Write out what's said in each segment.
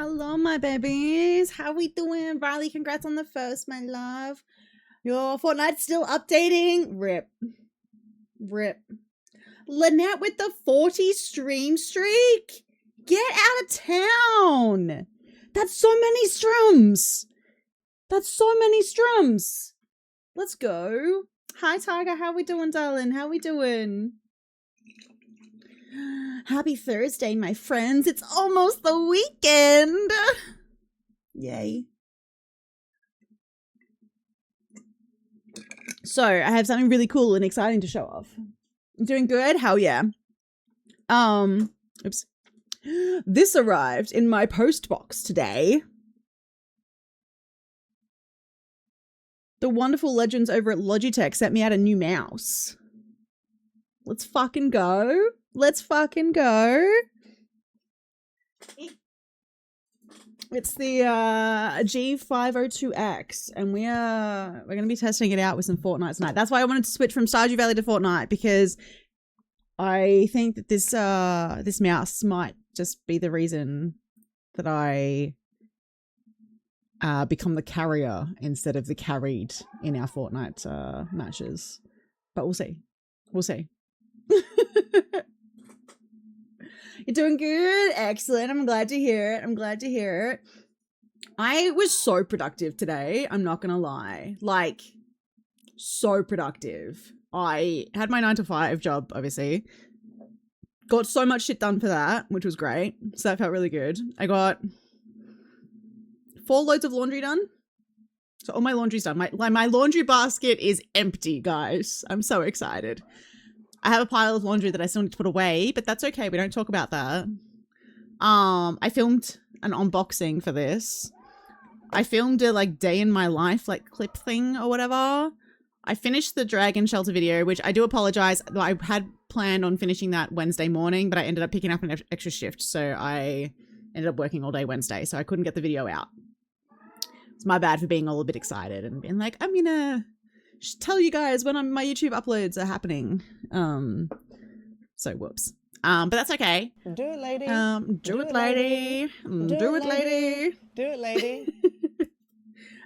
Hello, my babies. How we doing? Riley, congrats on the first, my love. Your Fortnite's still updating. Rip. Rip. Lynette with the 40 stream streak. Get out of town. That's so many strums. That's so many strums. Let's go. Hi, Tiger. How we doing, darling? How we doing? Happy Thursday, my friends. It's almost the weekend. Yay. So, I have something really cool and exciting to show off. I'm doing good? Hell yeah. Oops. This arrived in my post box today. The wonderful legends over at Logitech sent me out a new mouse. Let's fucking go. Let's fucking go. It's the G502X, and we're going to be testing it out with some Fortnite tonight. That's why I wanted to switch from Stardew Valley to Fortnite, because I think that this this mouse might just be the reason that I become the carrier instead of the carried in our Fortnite matches. But we'll see. We'll see. You're doing good. Excellent. I'm glad to hear it. I'm glad to hear it. I was so productive today. I'm not going to lie. Like, so productive. I had my 9-to-5 job, obviously. Got so much shit done for that, which was great. So that felt really good. I got 4 loads of laundry done. So all my laundry's done. My laundry basket is empty, guys. I'm so excited. I have a pile of laundry that I still need to put away, but that's okay. We don't talk about that. I filmed an unboxing for this. I filmed a like day in my life like clip thing or whatever. I finished the dragon shelter video, which I do apologize. I had planned on finishing that Wednesday morning, but I ended up picking up an extra shift. So I ended up working all day Wednesday, so I couldn't get the video out. It's my bad for being all a bit excited and being like, I'm gonna tell you guys when my YouTube uploads are happening. So whoops. But that's okay. Do it, lady. Do it, lady. Do it, lady. Do it, lady.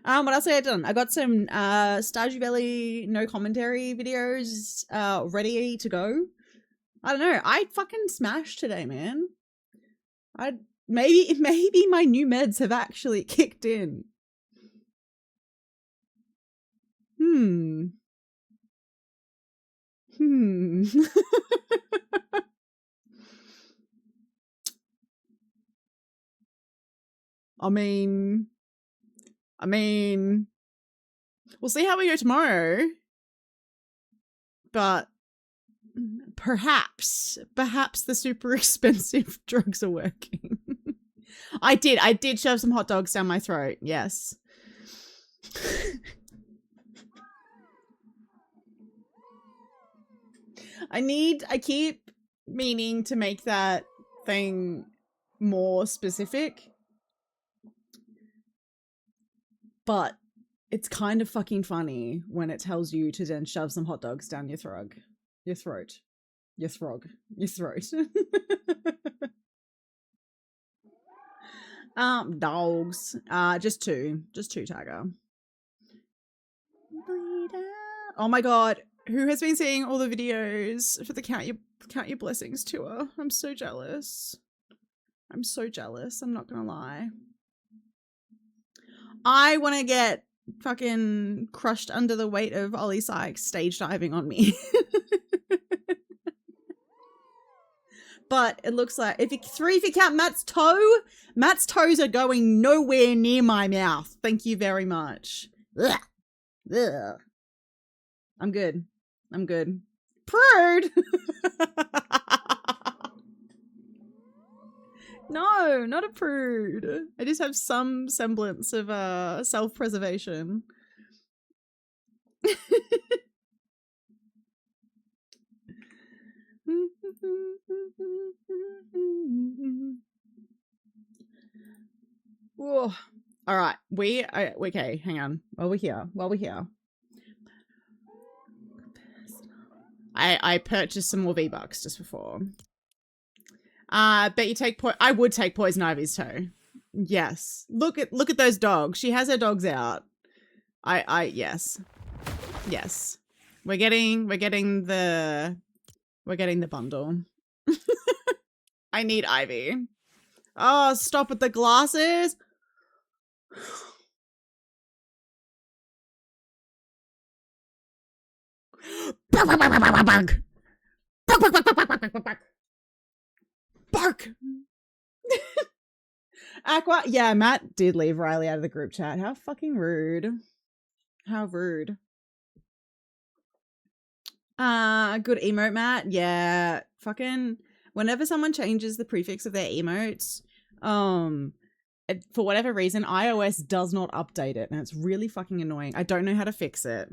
What else have I done? I got some Stardew Valley no commentary videos ready to go. I don't know. I fucking smashed today, man. Maybe my new meds have actually kicked in. I mean, we'll see how we go tomorrow. But perhaps the super expensive drugs are working. I did shove some hot dogs down my throat. Yes. I keep meaning to make that thing more specific. But it's kind of fucking funny when it tells you to then shove some hot dogs down your throat. Dogs. Just two, Tiger. Oh my god. Who has been seeing all the videos for the Count Your Blessings tour? I'm so jealous. I'm not gonna lie. I want to get fucking crushed under the weight of Ollie Sykes stage diving on me. But it looks like if you count Matt's toes are going nowhere near my mouth. Thank you very much. Ugh. Ugh. I'm good. Prude. No, not a prude. I just have some semblance of self-preservation. Whoa. All right, okay, hang on. While we're here. I purchased some more V-Bucks just before. Bet you take I would take Poison Ivy's toe. Yes. Look at those dogs. She has her dogs out. Yes. Yes. We're getting the bundle. I need Ivy. Oh, stop with the glasses. Bark. Bark. Aqua. Yeah, Matt did leave Riley out of the group chat. How fucking rude. How rude. Good emote, Matt. Yeah. Fucking whenever someone changes the prefix of their emotes, for whatever reason, iOS does not update it, and it's really fucking annoying. I don't know how to fix it.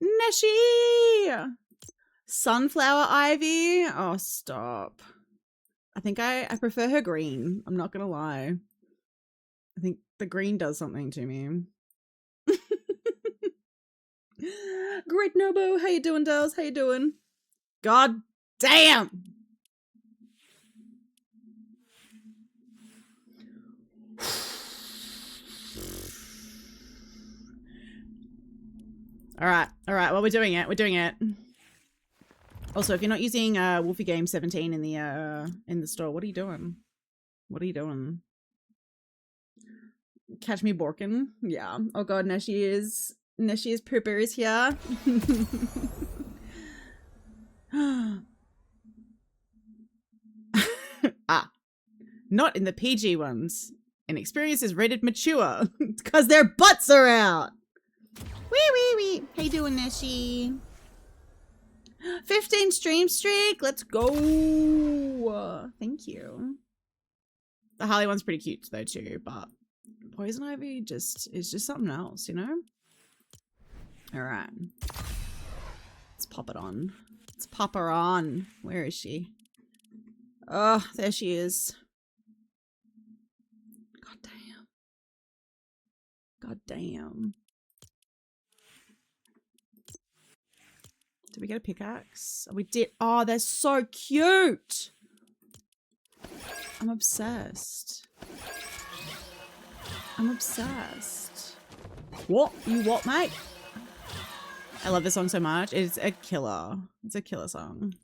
Neshi! Sunflower Ivy? Oh, stop. I think I prefer her green. I'm not gonna lie. I think the green does something to me. Great Nobu, how you doing, dolls? How you doing? God damn! All right. Well, we're doing it. Also, if you're not using Wolfie Game 17 in the store, what are you doing? Catch me borkin. Yeah. Oh god, Neshi's pooper is here. Not in the PG ones. Inexperience is rated mature because their butts are out. Wee. How you doing, Neshi? 15 stream streak. Let's go. Thank you. The Harley one's pretty cute though too, but Poison Ivy is just something else, you know? All right. Let's pop it on. Let's pop her on. Where is she? Oh, there she is. God damn. Did we get a pickaxe? We did. Oh, they're so cute. I'm obsessed. What? You what, mate? I love this song so much. It's a killer. It's a killer song.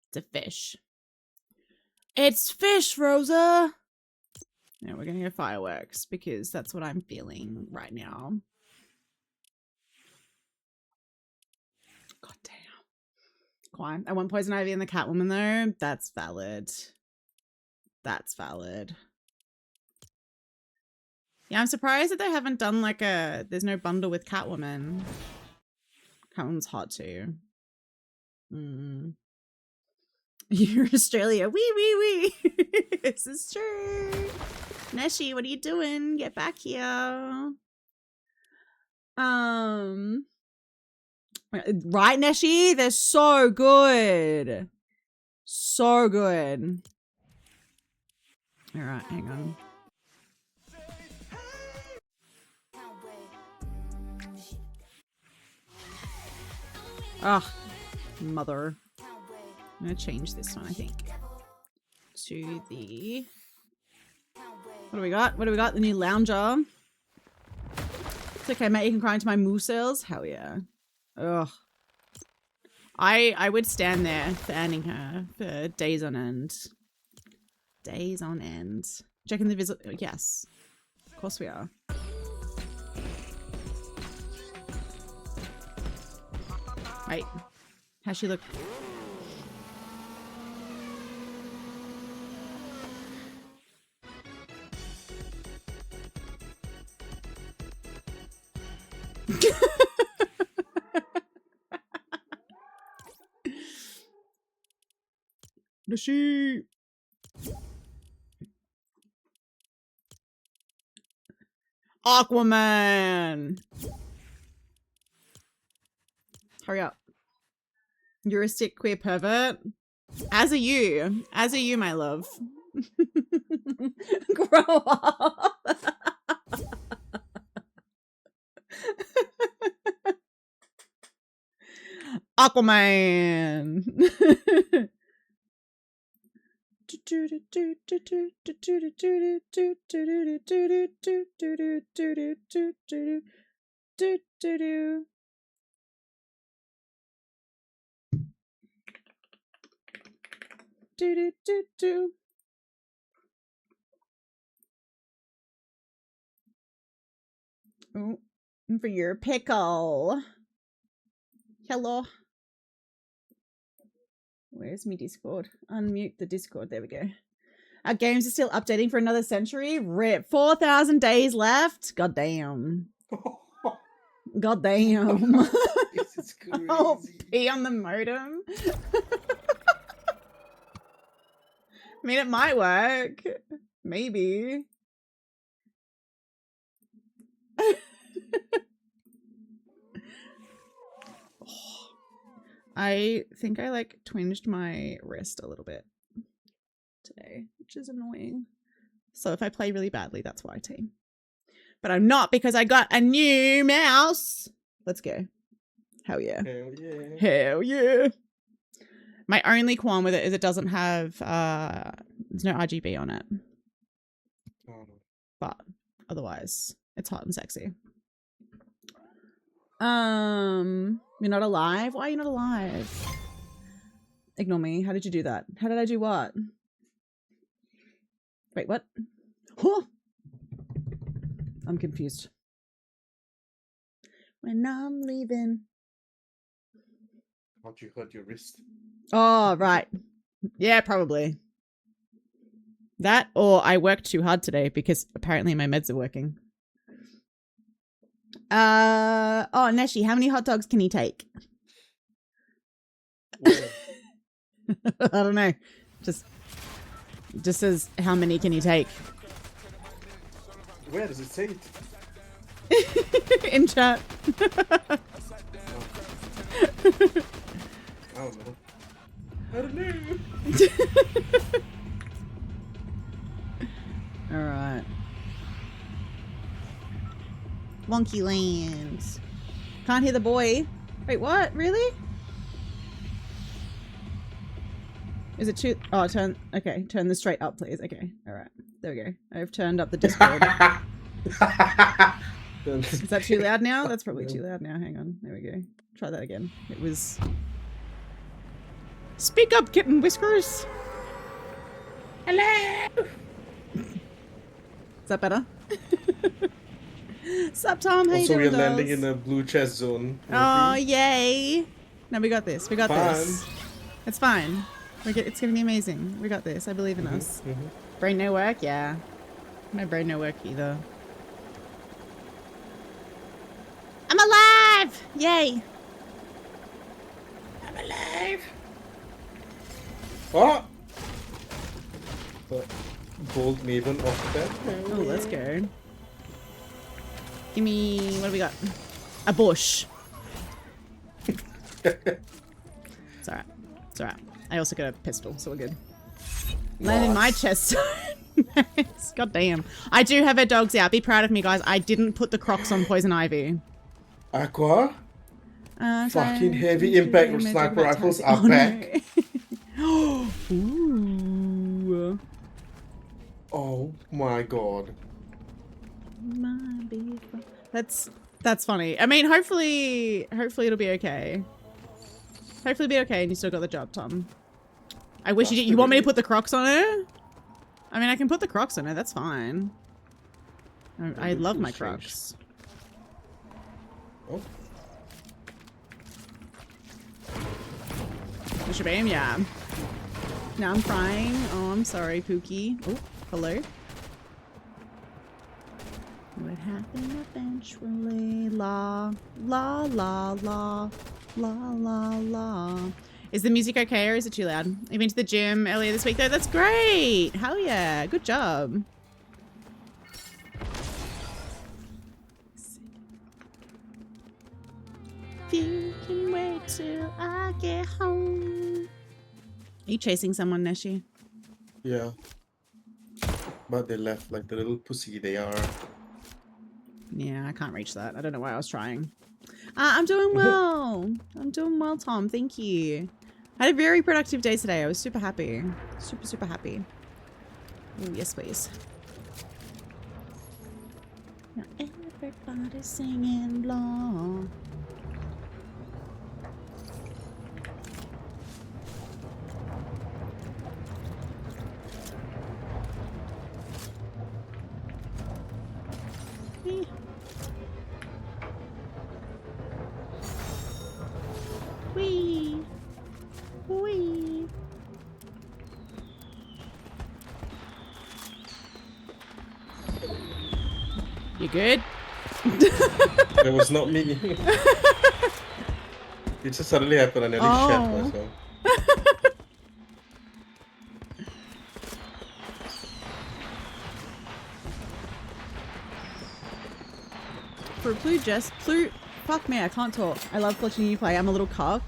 It's a fish. It's fish, Rosa! Yeah, we're gonna go fireworks because that's what I'm feeling right now. God damn. Quite. I want Poison Ivy and the Catwoman though. That's valid. That's valid. Yeah, I'm surprised that they haven't done like there's no bundle with Catwoman. Catwoman's hot too. You're Australia. Wee. This is true. Neshi, what are you doing? Get back here. Right, Neshi? They're so good. So good. All right, hang on. Ugh, mother. I'm gonna change this one, I think. To the... What do we got? The new lounger. It's okay, mate. You can cry into my moo cells. Hell yeah. Ugh. I would stand there fanning her for days on end. Days on end. Checking the visit. Yes. Of course we are. Wait. How's she look? The sheep. Aquaman. Hurry up. You're a sick queer pervert. As are you, my love. Grow up. Aquaman. Oh, for your pickle. Hello. Where's me Discord? Unmute the Discord. There we go. Our games are still updating for another century. Rip. 4,000 days left. God damn. God damn. This is crazy. Oh, pee on the modem. I mean, it might work. Maybe. I think I like twinged my wrist a little bit today, which is annoying. So if I play really badly, that's why, team. But I'm not, because I got a new mouse. Let's go. Hell yeah. Hell yeah. Hell yeah. My only qualm with it is it doesn't have, there's no RGB on it. Oh. But otherwise, it's hot and sexy. You're not alive? Why are you not alive? Ignore me. How did you do that? How did I do what? Wait, what? Huh? I'm confused. When I'm leaving. How'd you hurt your wrist? Oh, right. Yeah, probably. That, or I worked too hard today because apparently my meds are working. Oh, Neshi, how many hot dogs can he take? I don't know. Just says how many can he take. Where does it say it? In chat. I don't know. I don't know. Alright. Wonky lands. Can't hear the boy. Wait, what? Really? Is it too... Oh, turn... Okay, turn this straight up, please. Okay, alright. There we go. I've turned up the Discord. Is that too loud now? That's probably too loud now. Hang on. There we go. Try that again. It was... Speak up, kitten whiskers! Hello! Is that better? Sup, Tom? How you Also, doing, we're landing dolls? in a blue chest zone. Oh, yay! No, we got this. We got this. It's fine. It's gonna be amazing. We got this. I believe in us. Brain no work? Yeah. My brain no work either. I'm alive! Yay! I'm alive! Oh! Gold Maven off the bed. Oh, let's go. Give me... What do we got? A bush. It's alright. It's alright. I also got a pistol, so we're good. Land in my chest. Nice. God damn. I do have our dogs out. Be proud of me, guys. I didn't put the Crocs on Poison Ivy. Aqua? Fucking heavy impact sniper rifles are back. No. Ooh. Oh my god. That's funny. I mean, hopefully it'll be okay. Hopefully it'll be okay and you still got the job, Tom. I wish you did. You want me to put the Crocs on her? I mean, I can put the Crocs on her. That's fine. I love my Crocs. Oh. Shabam, yeah. Now I'm crying. Oh, I'm sorry, Pookie. Oh, hello. What happened eventually? La, la, la, la, la, la, la. Is the music okay or is it too loud? I've been to the gym earlier this week though. That's great. Hell yeah. Good job. You can wait till I get home. Are you chasing someone, Neshi? Yeah. But they left like the little pussy they are. Yeah, I can't reach that. I don't know why I was trying. I'm doing well. I'm doing well, Tom. Thank you. I had a very productive day today. I was super happy. Super, super happy. Ooh, yes, please. Now everybody's singing along. Wee. Wee. Wee. You good? That was not me. It just suddenly happened. I nearly shat myself. For Plute, fuck me, I can't talk. I love watching you play. I'm a little cock.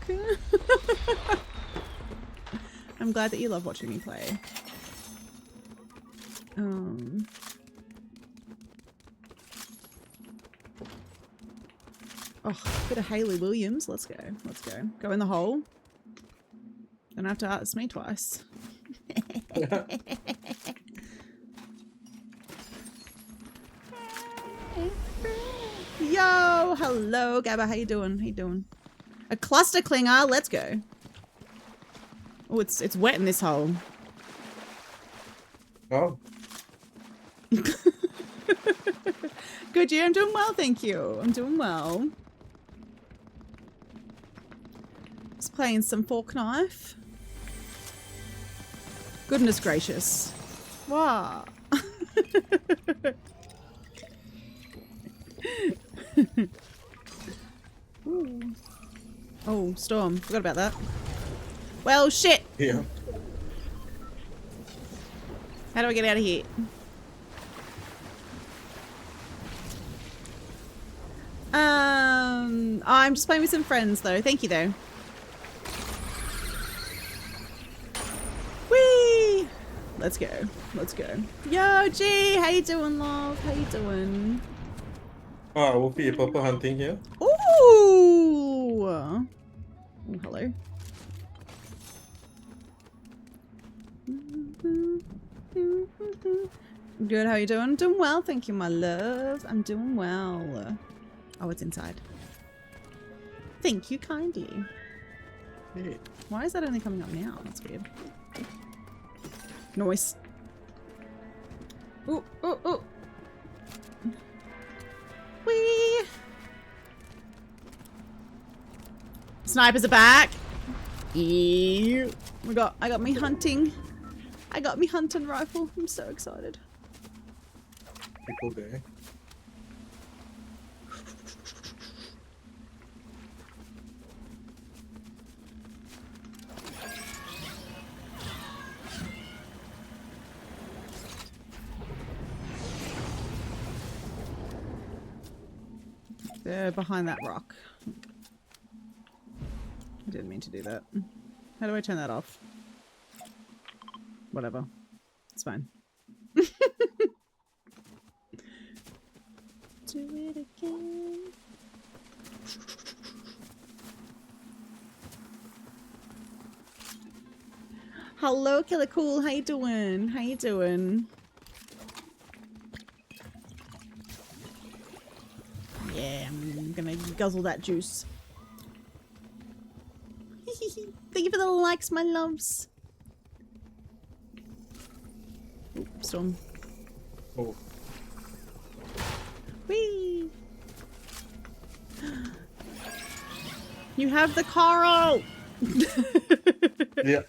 I'm glad that you love watching me play. Oh, bit of Hayley Williams. Let's go. Let's go. Go in the hole. Don't have to ask me twice. Yo, hello, Gabba. How you doing? How you doing? A cluster clinger. Let's go. Oh, it's wet in this hole. Oh. Good year. I'm doing well, thank you. I'm doing well. Just playing some fork knife. Goodness gracious. Wow. Oh, storm. Forgot about that. Well, shit. Yeah. How do I get out of here? I'm just playing with some friends though. Thank you though. Whee! Let's go. Let's go. Yo, G, how you doing, love? How you doing? Oh, Wolfie, purple hunting here. Ooh! Oh, hello. Good, how you doing? Doing well, thank you, my love. I'm doing well. Oh, it's inside. Thank you kindly. Hey. Why is that only coming up now? That's weird. Noise. Ooh, ooh, ooh. Whee! Snipers are back. Yeah. I got me hunting. I got me hunting rifle. I'm so excited. People there. They're behind that rock. I didn't mean to do that. How do I turn that off? Whatever. It's fine. Do it again. Hello, Killer Cool. How you doing? How you doing? Yeah, I'm gonna guzzle that juice. Thank you for the likes, my loves. Ooh, storm. Oh. Whee! You have the coral! Yeah.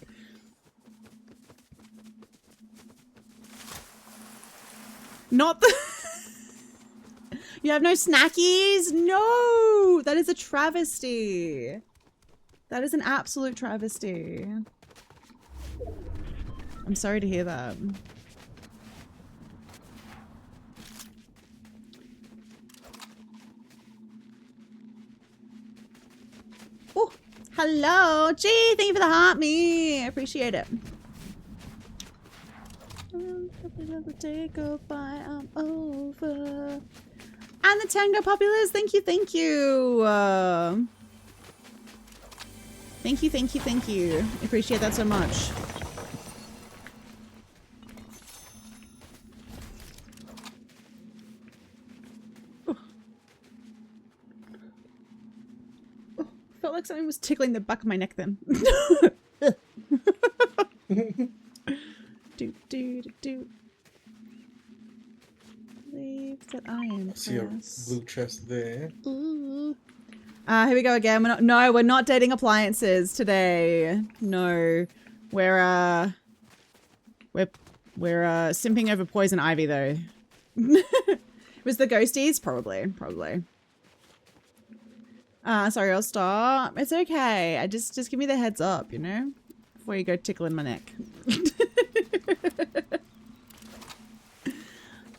Not the... You have no snackies? No! That is a travesty. That is an absolute travesty. I'm sorry to hear that. Oh, hello. Gee, thank you for the heart, me. I appreciate it. Take goodbye, I'm over. And the Tango Populars, thank you, thank you. Thank you, thank you, thank you. I appreciate that so much. Oh. Oh, felt like something was tickling the back of my neck then. do, do, do, do. Believe that I am. I see a blue chest there. Ooh. Here we go again. We're not dating appliances today. No. We're simping over poison ivy though. Was the ghosties? Probably. Sorry, I'll stop. It's okay. I just give me the heads up, you know? Before you go tickling my neck.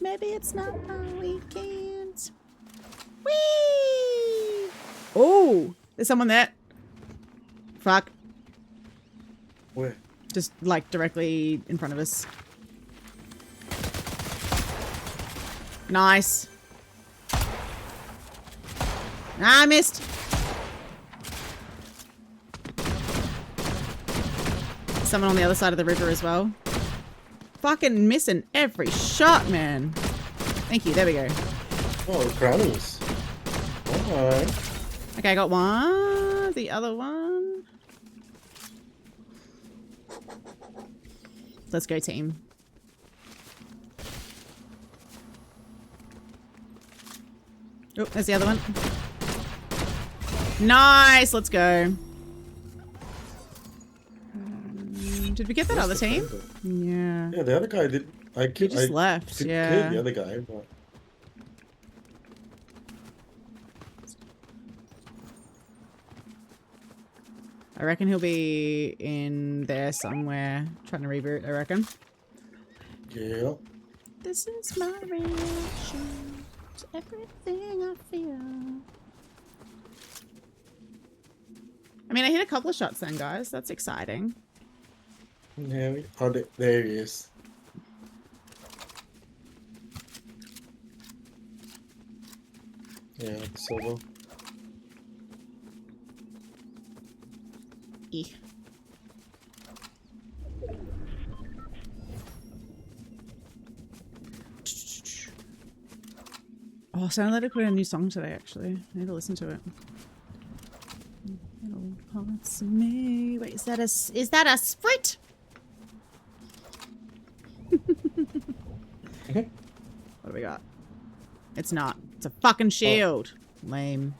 Maybe it's not our weekend. Whee! Oh, there's someone there. Fuck. Where? Just like directly in front of us. Nice. Ah, I missed. Someone on the other side of the river as well. Fucking missing every shot, man. Thank you. There we go. Oh, crownies. Alright. Okay, I got one. The other one. Let's go, team. Oh, there's the other one. Nice. Let's go. Did we get that other team? Yeah. Yeah, the other guy did. I just left. Did Yeah. kill the other guy, but. I reckon he'll be in there somewhere trying to reboot, I reckon. Yeah. This is my reaction to everything I feel. I mean, I hit a couple of shots then, guys. That's exciting. Yeah. Oh, there he is. Yeah, solo. Oh, sounded like I put a new song today, actually. I need to listen to it. Little parts of me. Wait, is that a sprit? What do we got? It's not. It's a fucking shield. Oh. Lame.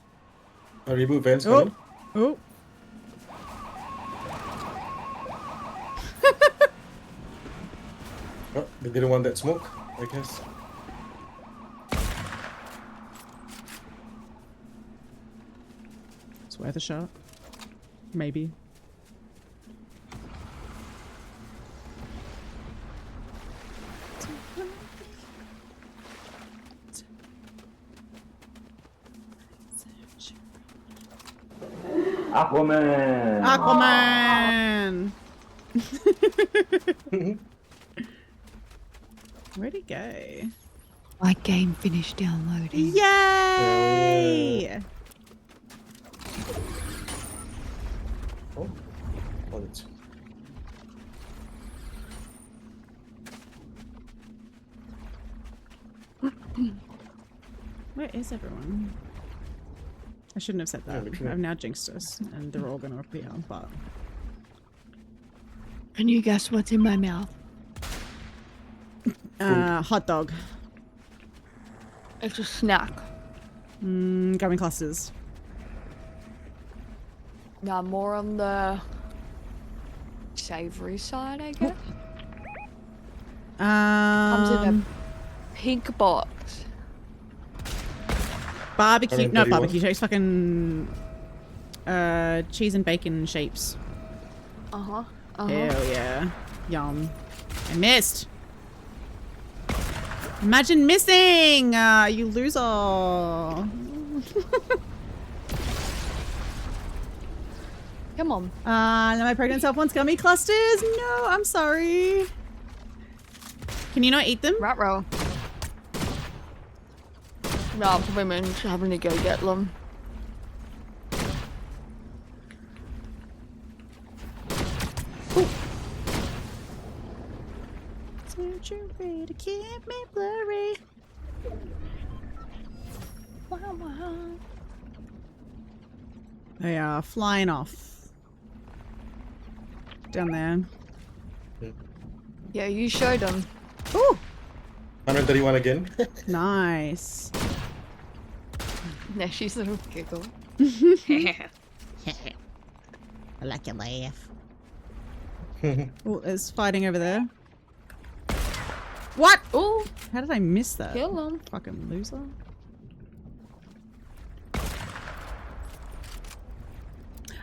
A reboot vents Oh. coming. Oh. Oh, they didn't want that smoke, I guess. It's worth a shot. Maybe. Aquaman! Aquaman! Where'd he go? My game finished downloading. Yay! Oh, that's. Where is everyone? I shouldn't have said that. Yeah, I've now jinxed us, and they're all gonna appear, but... Can you guess what's in my mouth? hot dog. It's a snack. Gummy clusters. Now more on the savory side, I guess. Comes in a pink box. Barbecue, not 131. barbecue shapes, fucking cheese and bacon shapes. Uh-huh. Hell yeah. Yum. I missed. Imagine missing! You loser. Come on. Now my pregnant self wants gummy clusters. No, I'm sorry. Can you not eat them? Rat roll. No, probably means having to go get them. Surgery to keep me blurry. Wow, wow. They are flying off. Down there. Yeah, you showed them. Ooh! 131 again. Nice. Yeah, she's a little giggle. I like your laugh. Oh, there's fighting over there. What? Oh, How did I miss that? kill them. Fucking loser.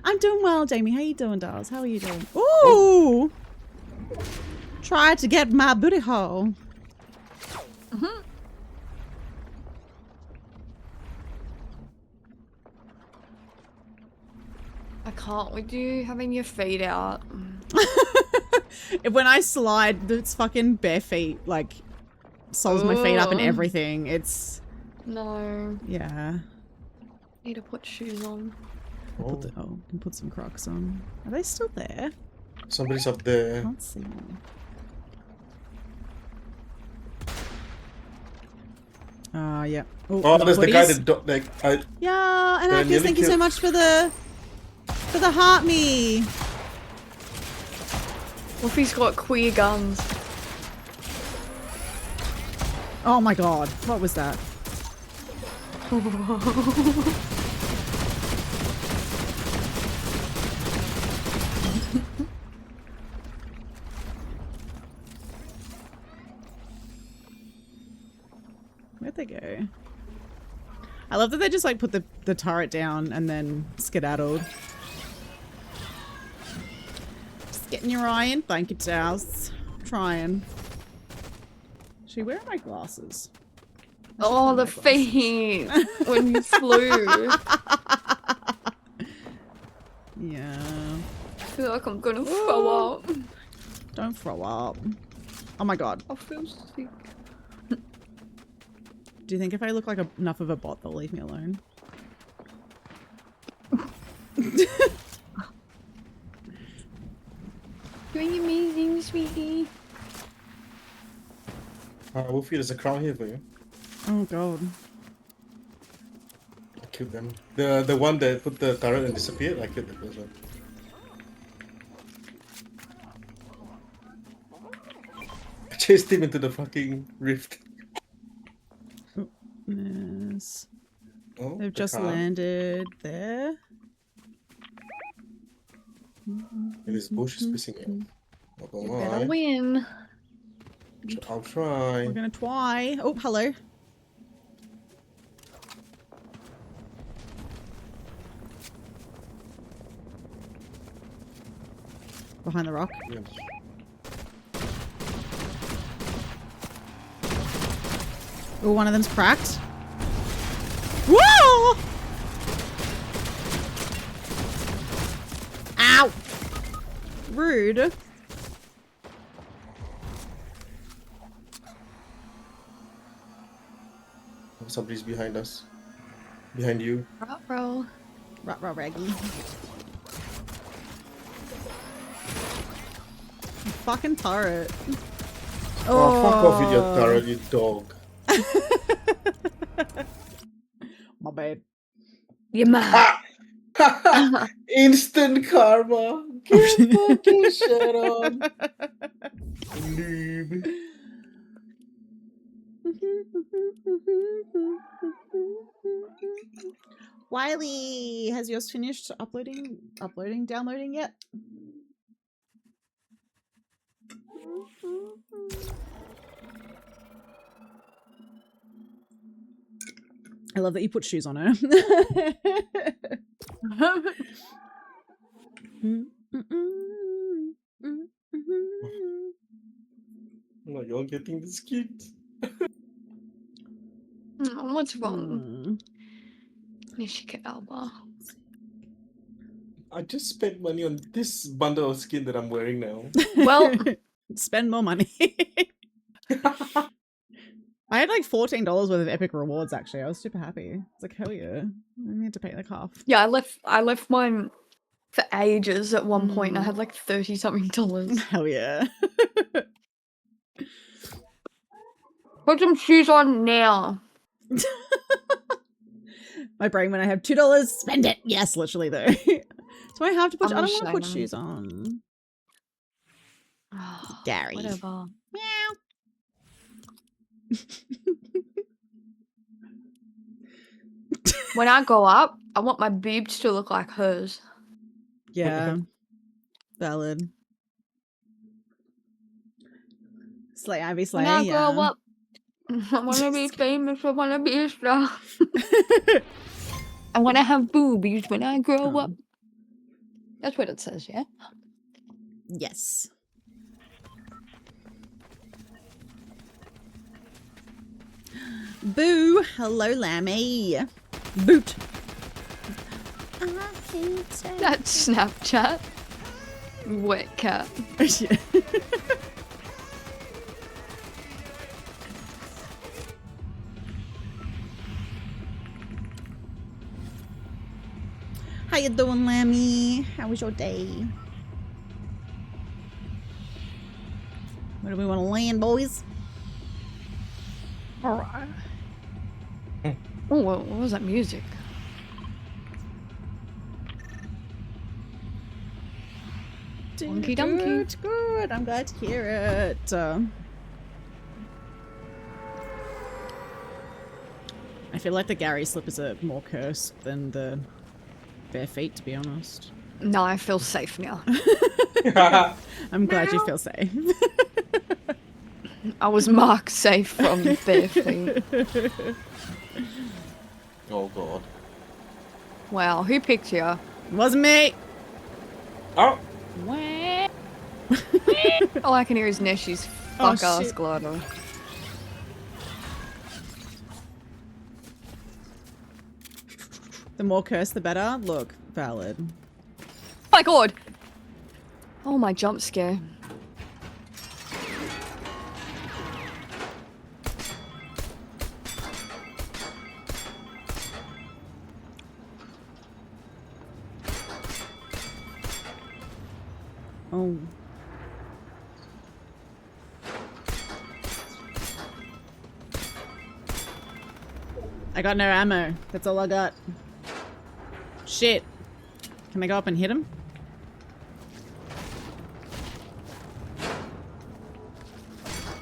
I'm doing well, Jamie. How you doing, dolls? How are you doing? Ooh! Try to get my booty hole. I can't with you having your feet out. When I slide, it's fucking bare feet. Like, soles my feet up and Ugh. everything. It's... No. Yeah. Need to put shoes on. Oh, Oh, can put some Crocs on. Are they still there? somebody's up there. Let's see. Yeah. Oh, there's the guy bodies. that Yeah, and They're Arceus, nearly thank you so killed. much for the heart me. Wolfie's got queer guns. Oh my god, what was that? Where'd they go? I love that they just like put the turret down and then skedaddled. Just getting your eye in. Thank you, Towels. Trying. She, where are my glasses? Oh, the feet when you flew. Yeah. I feel like I'm gonna throw up. Don't throw up. Oh my god. I feel sick. Do you think if I look like enough of a bot, they'll leave me alone? Doing amazing, sweetie. Wolfie, there's a crown here for you. Oh god. I killed them. The one that put the turret and disappeared, I killed the person. I chased him into the fucking rift. Yes. Oh, They've the just car. landed there. And this bush is pissing me off. Not You gonna better lie. win. I'll try. We're gonna try. Oh, hello. Behind the rock. Yes. Oh, one of them's cracked. Whoa! Ow! Rude. Somebody's behind us. Behind you. Ruh-roh. Rut raggy. Fucking turret. Oh, fuck off with your turret, you dog. My bad. You're mad. Instant karma. Get fucking shit on. Noob. Wiley, has yours finished downloading yet? I love that you put shoes on her. No, you're getting the skit. What's wrong? Nishika Alba. I just spent money on this bundle of skin that I'm wearing now. Well, Spend more money. I had like $14 worth of epic rewards actually. I was super happy. I was like, hell yeah. I need to pay like half. Yeah, I left mine for ages at one point and I had like 30 something dollars. Hell yeah. Put some shoes on now. My brain when I have $2, spend it. Yes, literally though. Do I have to put? I don't want to put ashamed. shoes on. Gary. Whatever. Meow. When I grow up, I want my boobs to look like hers. Yeah. Valid. Slay Ivy Slay. When I Yeah. grow up, I want to be famous. I want to be a star. I want to have boobies when I grow up. That's what it says, yeah? Yes. Boo! Hello, Lammy. Boot. I hate That Snapchat. Wet cat. Yeah. How you doing, Lammy? How was your day? Where do we want to land, boys? Alright. Oh, what was that music? Donkey donkey. Good, good. I'm glad to hear it. I feel like the Gary slippers are more cursed than the bare feet, to be honest. No, I feel safe now. I'm glad you feel safe. I was marked safe from bare feet. Oh god. Wow, who picked you? It wasn't me. Oh! All I can hear is Neshie's Oh, fuck-ass shit. glider. The more cursed, the better. Look, valid. My god! Oh, my jump scare. Oh. I got no ammo. That's all I got. Shit. Can I go up and hit him?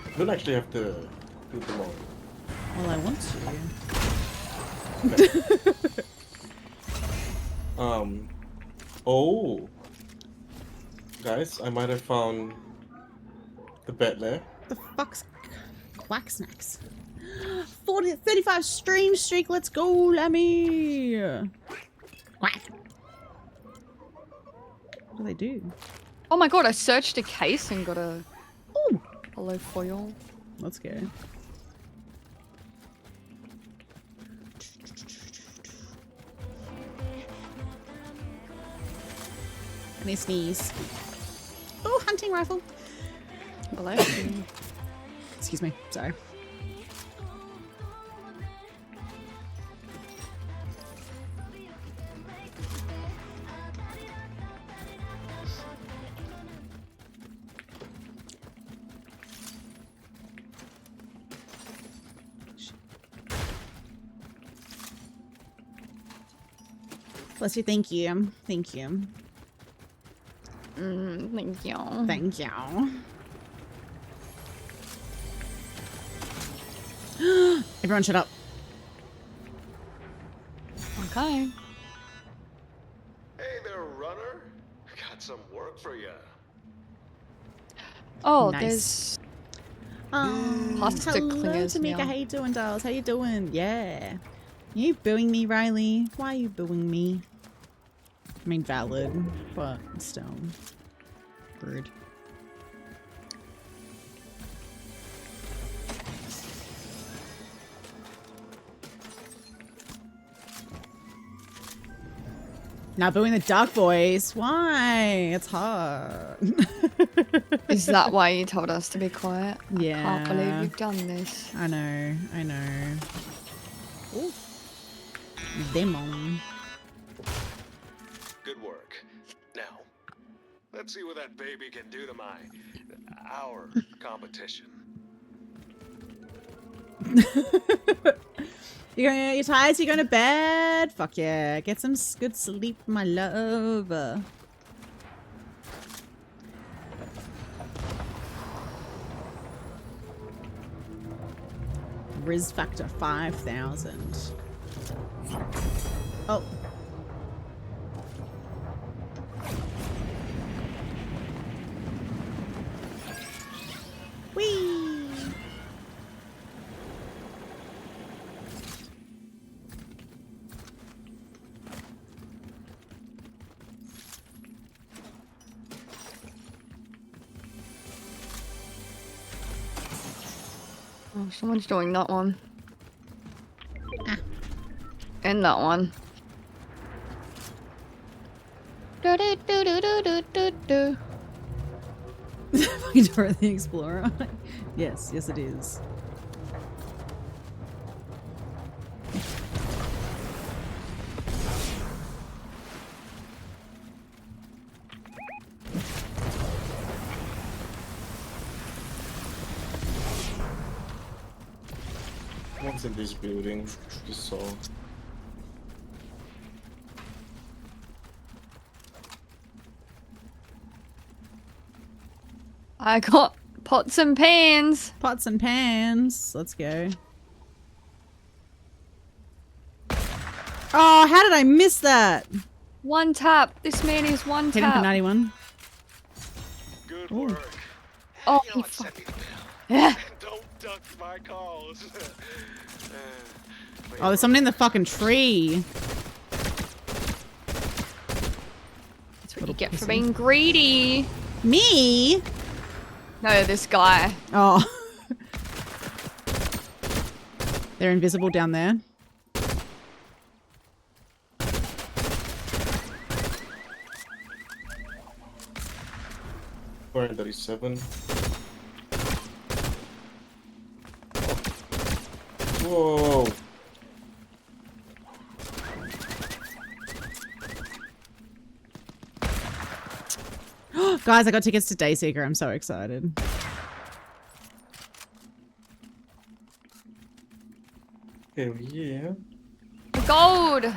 You don't actually have to do them all. Well, I want to. Oh. Guys, I might have found the bed there. The fuck's quack snacks? 35 stream streak. Let's go, Lemmy. Quack. What do they do? Oh my god, I searched a case and got a Oh, hollow foil. let's go. Can I sneeze? Oh, hunting rifle. Bless you. Excuse me. Sorry. Bless you. Thank you. Thank you. Thank you. Thank you. Everyone shut up. Okay. Hey there, runner. Got some work for you. Oh, Nice. there's... hello, Plastic clingers Tamika. now. How you doing, dolls? How you doing? Yeah. You booing me, Riley? Why are you booing me? I mean, valid, but still. Rude. Not booing the Dark Boys. Why? It's hard. Is that why you told us to be quiet? Yeah. I can't believe you've done this. I know. Ooh. Demon. Good work. Now, let's see what that baby can do to our competition. You're tired, so you're going to bed? Fuck yeah. Get some good sleep, my love. Riz factor 5,000. Oh. Whee! Oh, someone's doing that one. And that one. Do do do do do do do. Fucking Dora the Explorer. Yes, it is. What's in this building? Just saw. I got pots and pans. Pots and pans. Let's go. Oh, how did I miss that? One tap. This man is one Hit him for tap. 91. Good Ooh. work. Oh, You know he what, send me the bill. Yeah. Don't duck my calls. Oh, there's something in the fucking tree. That's what you get for being greedy. Me? No, this guy. Oh. They're invisible down there. Current 37. Whoa! Guys, I got tickets to Dayseeker. I'm so excited. Hell yeah. Gold.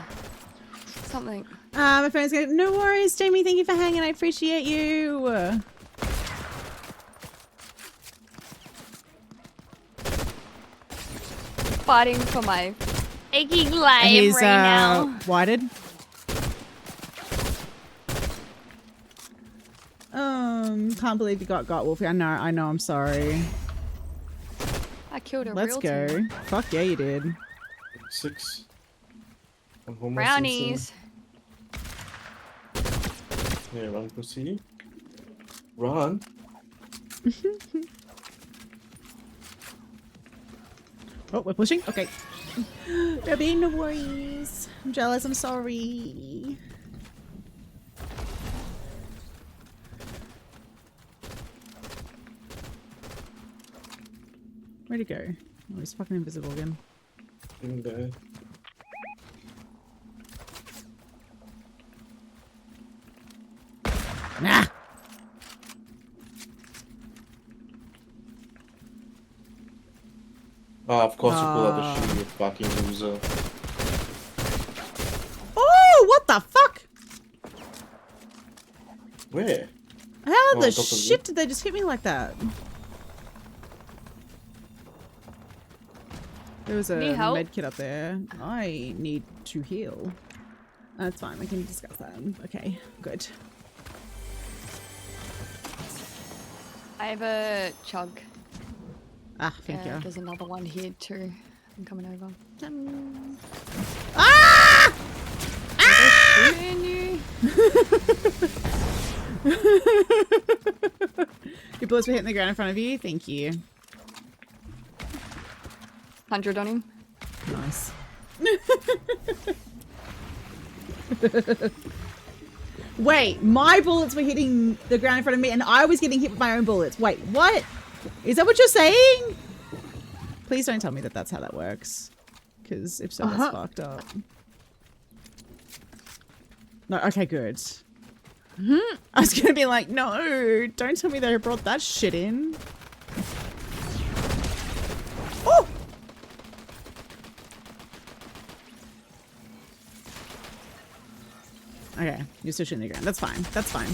Something. My phone's going, no worries, Jamie. Thank you for hanging. I appreciate you. Fighting for my aching life He's right now. whited. Can't believe you got Wolfie. I know, I'm sorry. I killed a Let's real go. team. Fuck yeah, you did. 6. I'm almost Brownies. insane. Yeah, run, pussy. Run. Oh, we're pushing? Okay. Baby, no worries. I'm jealous. I'm sorry. Where'd he go? Oh, he's fucking invisible again. In there. Nah! Ah, of course you pull out the shield, you fucking loser. Oh, what the fuck? Where? How Oh, the on top of shit you? did they just hit me like that? There was a Need help? med kit up there. I need to heal. That's fine. We can discuss that. Okay, good. I have a chug. Ah, thank you. There's another one here too. I'm coming over. Ah! Shooting you. Your bullets were hitting the ground in front of you. Thank you. 100 on him. Nice. Wait, my bullets were hitting the ground in front of me and I was getting hit with my own bullets. Wait, what? Is that what you're saying? Please don't tell me that that's how that works. Because if so, that's fucked up. No, okay, good. I was gonna be like, no, don't tell me they brought that shit in. Oh! Okay, you're still shooting the ground. That's fine. That's fine.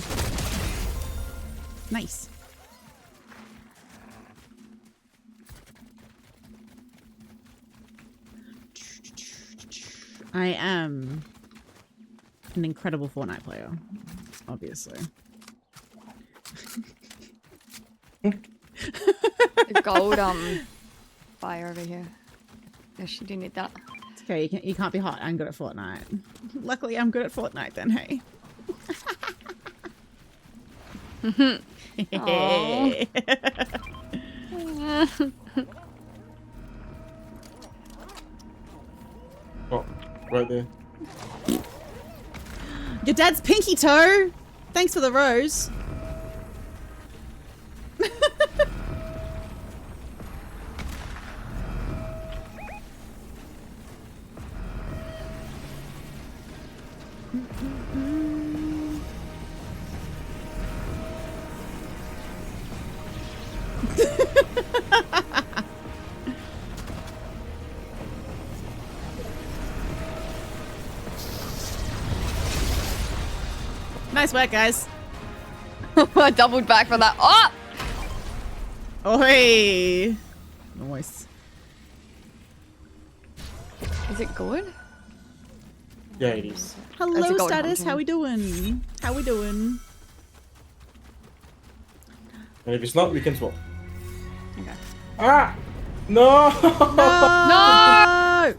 Nice. I am an incredible Fortnite player, obviously. The gold fire over here. Yes, you do need that. It's okay, you can't be hot. I'm good at Fortnite. Luckily, I'm good at Fortnite then, hey. Oh, right there. Your dad's pinky toe. Thanks for the rose. Nice work, guys. I doubled back for that. Oh! Oi! Nice. Is it good? Yeah, it is. Hello, That's a gold status. hunting. How we doing? How we doing? And if it's not, we can swap. Okay. Ah! No! No!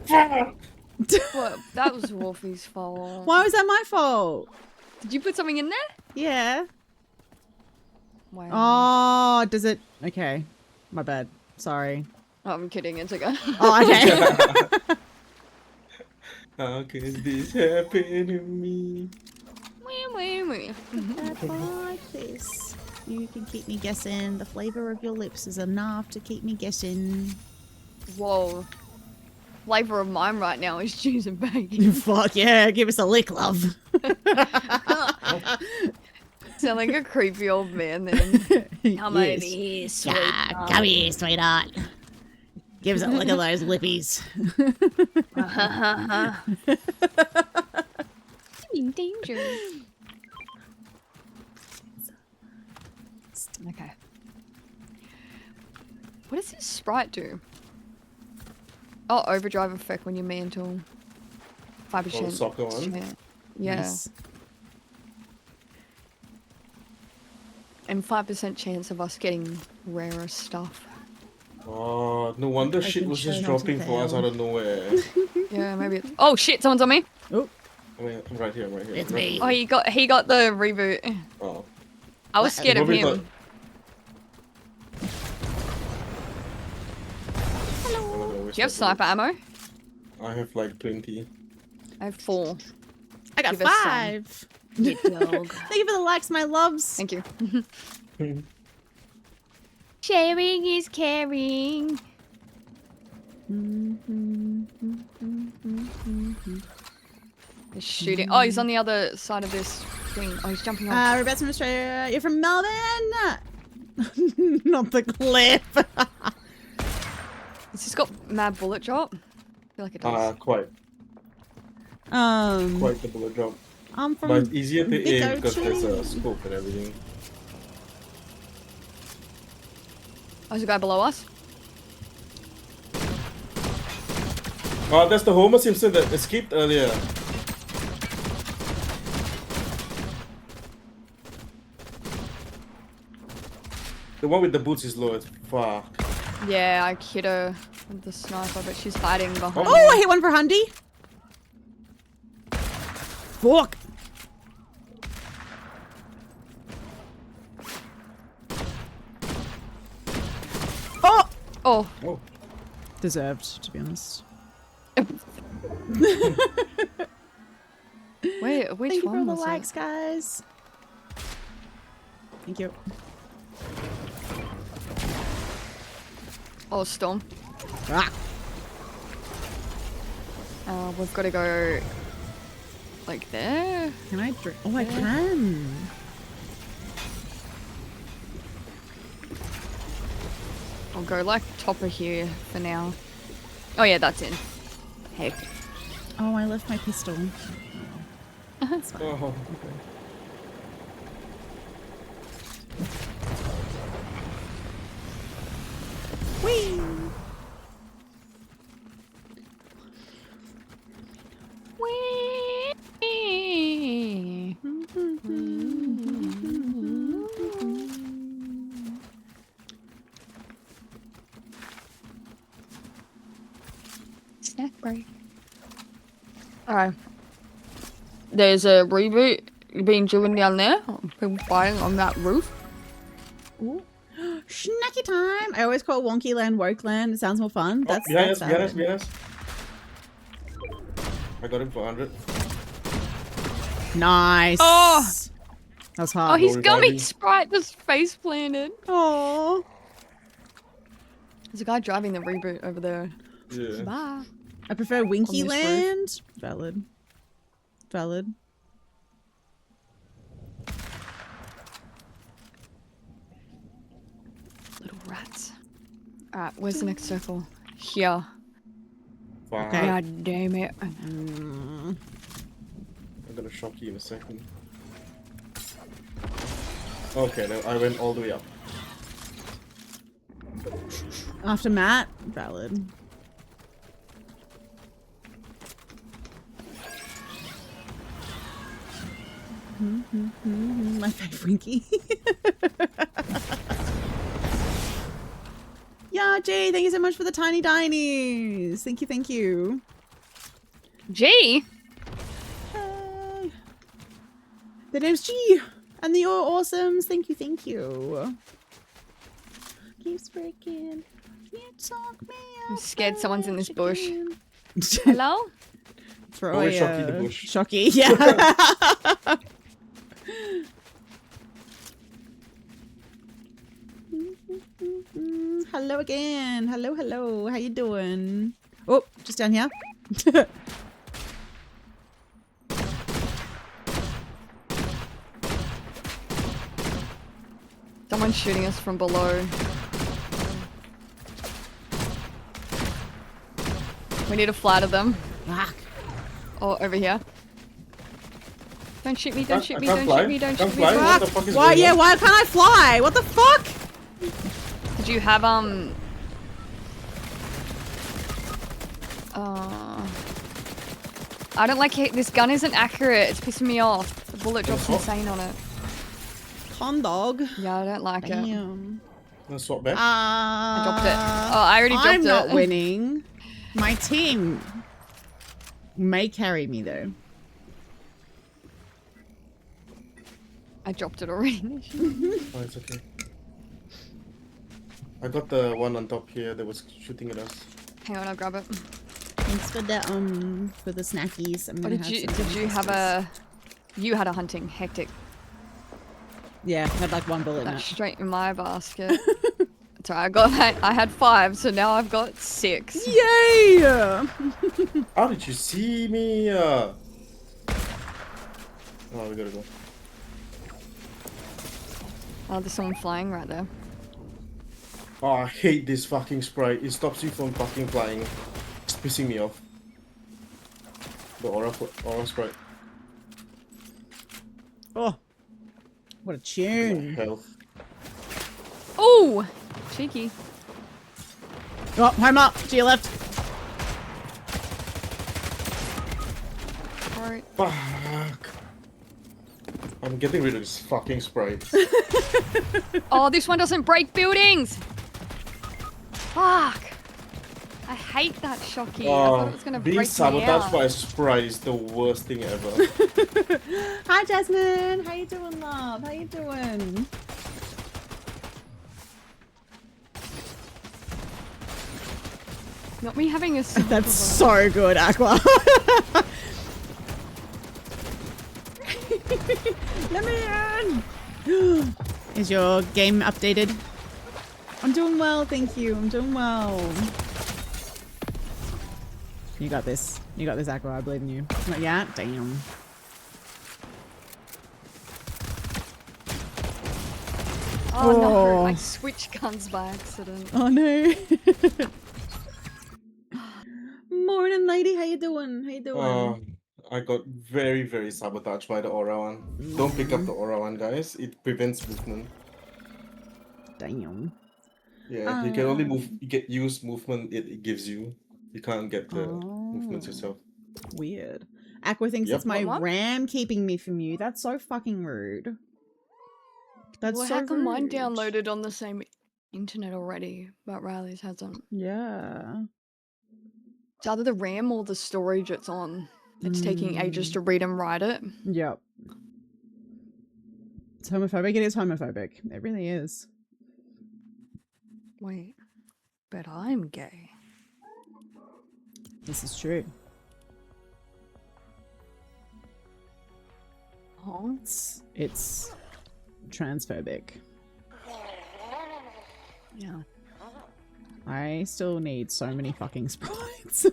Well, that was Wolfie's fault. Why was that my fault? Did you put something in there? Yeah. Wow. Oh, does it? Okay. My bad. Sorry. Oh, I'm kidding. It's okay. Oh, okay. How could this happen to me? Like this. You can keep me guessing. The flavor of your lips is enough to keep me guessing. Whoa. Flavor of mine right now is cheese and bacon. Fuck yeah, give us a lick, love. Sound like a creepy old man then. Come over Yes. here, sweet. Yeah, come here, sweetheart. Give us a lick of those lippies. In danger. Okay. What does this sprite do? Oh, overdrive effect when you mantle. 5%. Oh, the soccer one? Yeah. Nice. And 5% chance of us getting rarer stuff. Oh, no wonder I shit can was just show not to dropping for us fail. out of nowhere. Yeah, maybe it's... Oh shit, someone's on me! Oh, I mean, I'm right here, I'm right here. It's I'm right me. here. Oh, he got the reboot. Oh. I was scared of Probably him. Do you have sniper ammo? I have like 20. I have 4. I got Give us some. 5. You dog. Thank you for the likes, my loves. Thank you. Sharing is caring. He's shooting. Oh, he's on the other side of this thing. Oh, he's jumping off. We're from Australia. You're from Melbourne. Not the cliff. Has this got mad bullet drop? I feel like it does. Quite the bullet drop. I'm from. But it's easier to Vico aim because there's a too. scope and everything. Oh, there's a guy below us. Oh, that's the Homer Simpson that escaped earlier. The one with the boots is low as fuck. Yeah, I hit her with the sniper, but she's hiding behind. Oh, I hit one for Hundy. Fuck. Oh. Oh, Oh. Deserved, to be honest. where it? Which Thank you for one all the was likes, it? guys. Thank you. Oh, storm. Ah. We've got to go like there. Can I drink? Oh, I can. I'll go like top of here for now. Oh yeah, that's in. Heck. Oh, I left my pistol. That's fine. Oh. Whee! Whee! Snack break. Alright. There's a reboot being driven down there. People fighting on that roof. Ooh. Snacky time! I always call Wonky Land Woke Land. It sounds more fun. That's behind us, that's behind us, valid. behind us. I got him for 100. Nice. Oh! That was Oh, hard. his gummy reviving. sprite just face planted. Oh. There's a guy driving the reboot over there. Yeah. Bye. I prefer Winky On this roof. Land. Valid. Valid. Little rats. Alright, where's the next circle? Here. Fuck. Okay. God damn it. Mm. I'm gonna shock you in a second. Okay, now I went all the way up. After Matt. Valid. My fave Winky. Yeah, Jay, thank you so much for the tiny dinies. Thank you, thank you. G? Hey. The name's G. And the awesomes. Thank you, thank you. Keeps breaking. Can't talk me I'm out scared someone's in this bush. again. Hello? Throw Always a, Shocky the bush. Shocky, yeah. Hello again. Hello, hello. How you doing? Oh, just down here. Someone's shooting us from below. We need to fly to them. Fuck. Oh, over here. Don't shoot me, don't I shoot me, can't don't fly. shoot me, don't Can't shoot me. fly. What the Fuck. fuck is Why? going Yeah. on? Why can't I fly? What the fuck? Did you have, I don't like it. This gun isn't accurate. It's pissing me off. The bullet drop's what? insane on it. Con dog. Yeah, I don't like it. Damn. Let's swap back. I dropped it. Oh, I already dropped I'm it. not winning. My team may carry me though. I dropped it already. Oh, it's okay. I got the one on top here that was shooting at us. Hang on, I'll grab it. Thanks for the snackies. I'm Or gonna did have you some did you have biscuits. you had a hunting hectic? Yeah, I had like one bullet in That's it. straight in my basket. It's alright, I had 5, so now I've got 6. Yay! How did you see me? Oh, we gotta go. Oh, there's someone flying right there. Oh, I hate this fucking sprite. It stops you from fucking flying. It's pissing me off. The aura sprite. Oh, what a tune! Health. Oh, cheeky. Oh, home up to your left. Alright. Fuck. I'm getting rid of this fucking sprite. Oh, this one doesn't break buildings. Fuck. I hate that Shocky. I thought it was gonna being break me sabotaged out. by a sprite is the worst thing ever. Hi, Jasmine. How you doing, love? How you doing? Not me having a super That's so good, Aqua. Let me in! Is your game updated? I'm doing well, thank you. I'm doing well. You got this. You got this, Aqua. I believe in you. Not yet? Damn. Oh no, Oh. I switched guns by accident. Oh no. Morning, lady. How you doing? How you doing? I got very, very sabotaged by the aura one. Don't pick up the aura one, guys. It prevents movement. Damn. Yeah, you can only use movement it gives you. You can't get the movements yourself. Weird. Aqua thinks Yep. it's my What? RAM keeping me from you. That's so fucking rude. That's Well, so how come mine rude. downloaded on the same internet already, but Riley's hasn't? Yeah. It's either the RAM or the storage it's on. It's taking ages to read and write it. Yep. It's homophobic. It is homophobic. It really is. Wait, but I'm gay. This is true. Oh, It's transphobic. yeah. I still need so many fucking sprites.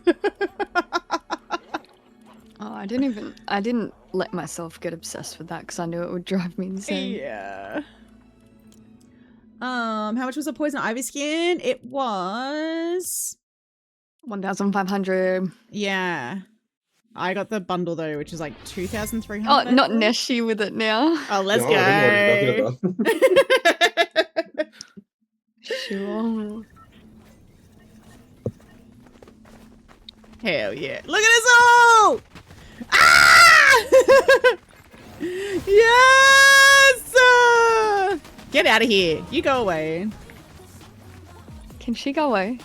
Oh, I didn't let myself get obsessed with that because I knew it would drive me insane. Yeah. How much was a poison ivy skin? It was 1,500. yeah. I got the bundle though, which is like 2,300. Oh, not I think. Nessie with it now. Oh, let's No, I don't know go. what you're talking about. Sure. Hell yeah. Look at us all! Ah! Yes! Get out of here. You go away. Can she go away?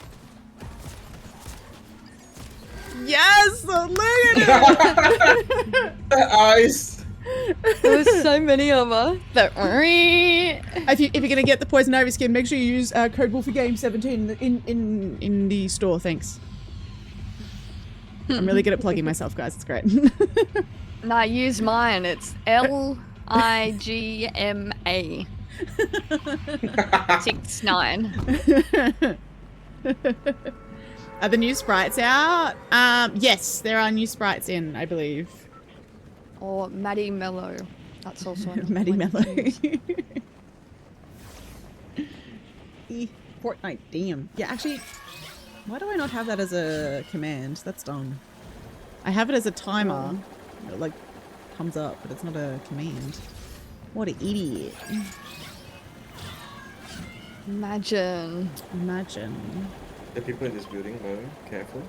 Yes! Look at it! The eyes. There was so many of her. If you're gonna get the poison ivy skin, make sure you use code WolfieGame17 in the store. Thanks. I'm really good at plugging myself, guys. It's great. Nah, use mine. It's LIGMA 69. Are the new sprites out? Yes, there are new sprites in, I believe. Or Maddie Mellow. That's also another Maddie one you Mellow. can use. Fortnite, damn. Yeah, actually, why do I not have that as a command? That's dumb. I have it as a timer. It like comes up, but it's not a command. What an idiot. Imagine. Imagine. The people in this building, by the way, careful.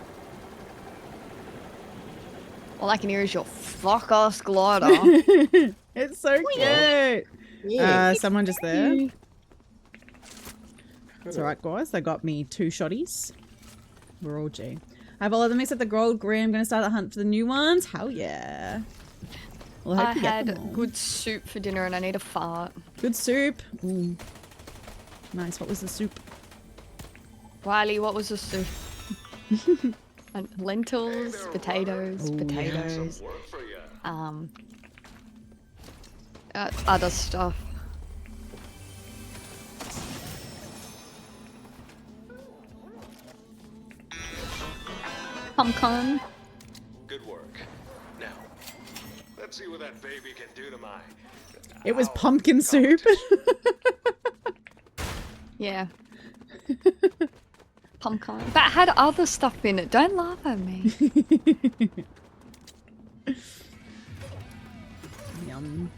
All I can hear is your fuck ass glider. It's so cute. Someone just there. It's alright, guys. They got me 2 shotties. We're all G. I have all of them except the gold grim. I'm going to start a hunt for the new ones. Hell yeah. Well, I I hope you get them had all. good soup for dinner and I need a fart. Good soup. Ooh. Nice. What was the soup? Riley, what was the soup? And lentils, potatoes, Ooh, potatoes. Work for ya. Other stuff. Pumpkin. Good work. Now, let's see what that baby can do to my. It was our pumpkin soup. Yeah. Pumpkin. That had other stuff in it. Don't laugh at me. Yum.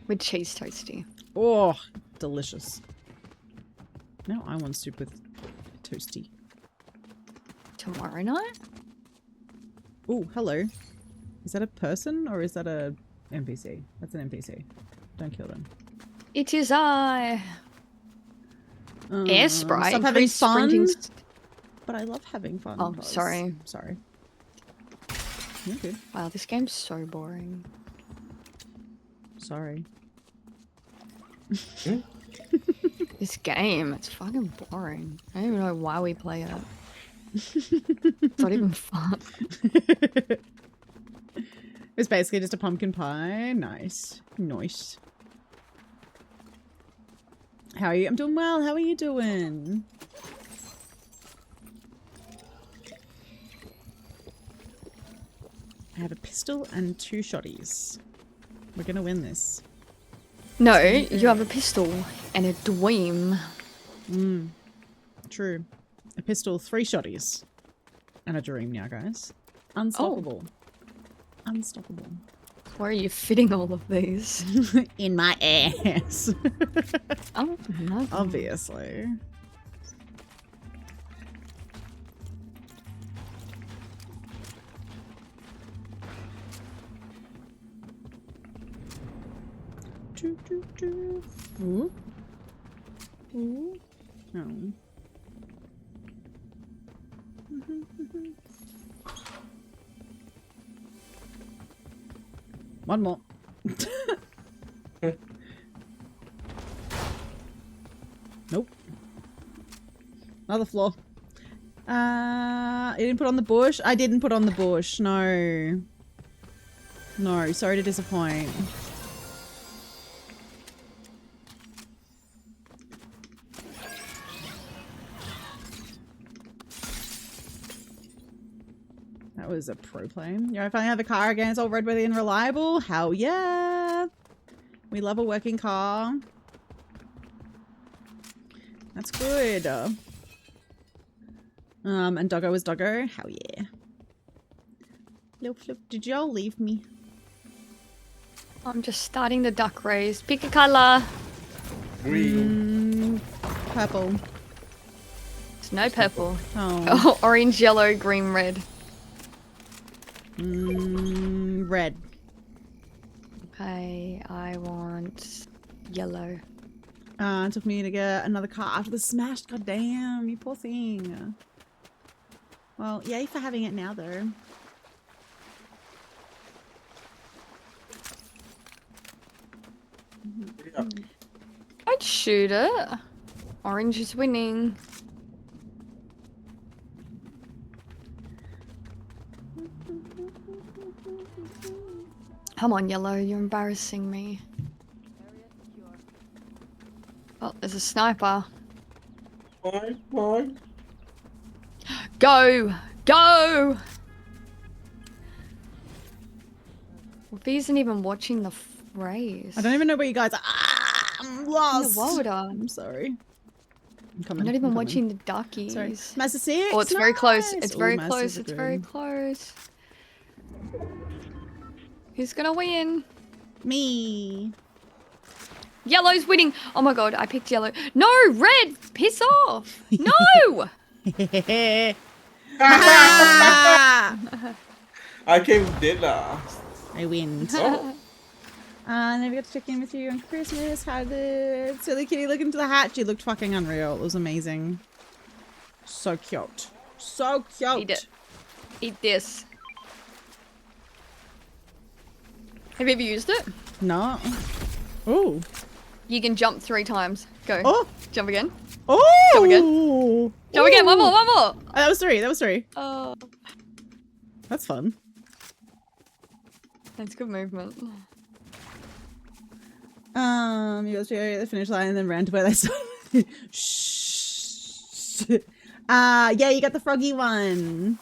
With cheese toasty. Oh, delicious. Now I want soup with toasty. Tomorrow night? Oh, hello. Is that a person or is that a NPC? That's an NPC. Don't kill them. It is I. Air sprite. Stop having increased fun. sprinting But I love having fun. Oh, guys. sorry. Sorry. You're good. Wow, this game's so boring. Sorry. This game, it's fucking boring. I don't even know why we play it. It's not even fun. It's basically just a pumpkin pie. Nice. Nice. How are you? I'm doing well. How are you doing? I have a pistol and 2 shotties. We're gonna win this. No, you have a pistol and a dweem. True. A pistol, 3 shotties. And a dream now, guys. Unstoppable. Unstoppable. Where are you fitting all of these? In my ass. Oh, no. Obviously. Ooh. Ooh. Oh. One more. Nope. Another floor. You didn't put on the bush? I didn't put on the bush. No. No, sorry to disappoint. That was a pro play. You know, if I have a car again, it's all roadworthy and reliable. Hell yeah. We love a working car. That's good. And Doggo was Doggo. Hell yeah. Flip, flip. Did y'all leave me? I'm just starting the duck race. Pick a color. Green. Purple. There's no purple. Oh. Oh, orange, yellow, green, red. Red. Okay, I want yellow. It took me to get another car after the smash. God damn, you poor thing. Well, yay for having it now, though. Yeah. I'd shoot it. Orange is winning. Come on, yellow, you're embarrassing me. Oh, there's a sniper. Mine. Go! Go! Wolfie isn't even watching the race. I don't even know where you guys are. Ah, I'm lost. water. I'm sorry. I'm coming. I'm not even coming. watching the duckies. Sorry. Master 6. Oh, it's very close. Nice. It's Ooh, very Masters close. are It's good. very close. Who's gonna win? Me. Yellow's winning. Oh my god, I picked yellow. No, red. Piss off. No. Ah! I came dead last. I win. Oh. And then we got to check in with you on Christmas. How did Silly Kitty look into the hat? She looked fucking unreal. It was amazing. So cute. So cute. Eat it. Eat this. Have you ever used it? No. Oh. You can jump 3 times. Go. Oh. Jump again. Oh. Jump again. Jump again. One more. One more. Oh, that was 3. That was 3. Oh, That's fun. that's good movement. You got to the finish line and then ran to where they started. Shh. Yeah, you got the froggy one.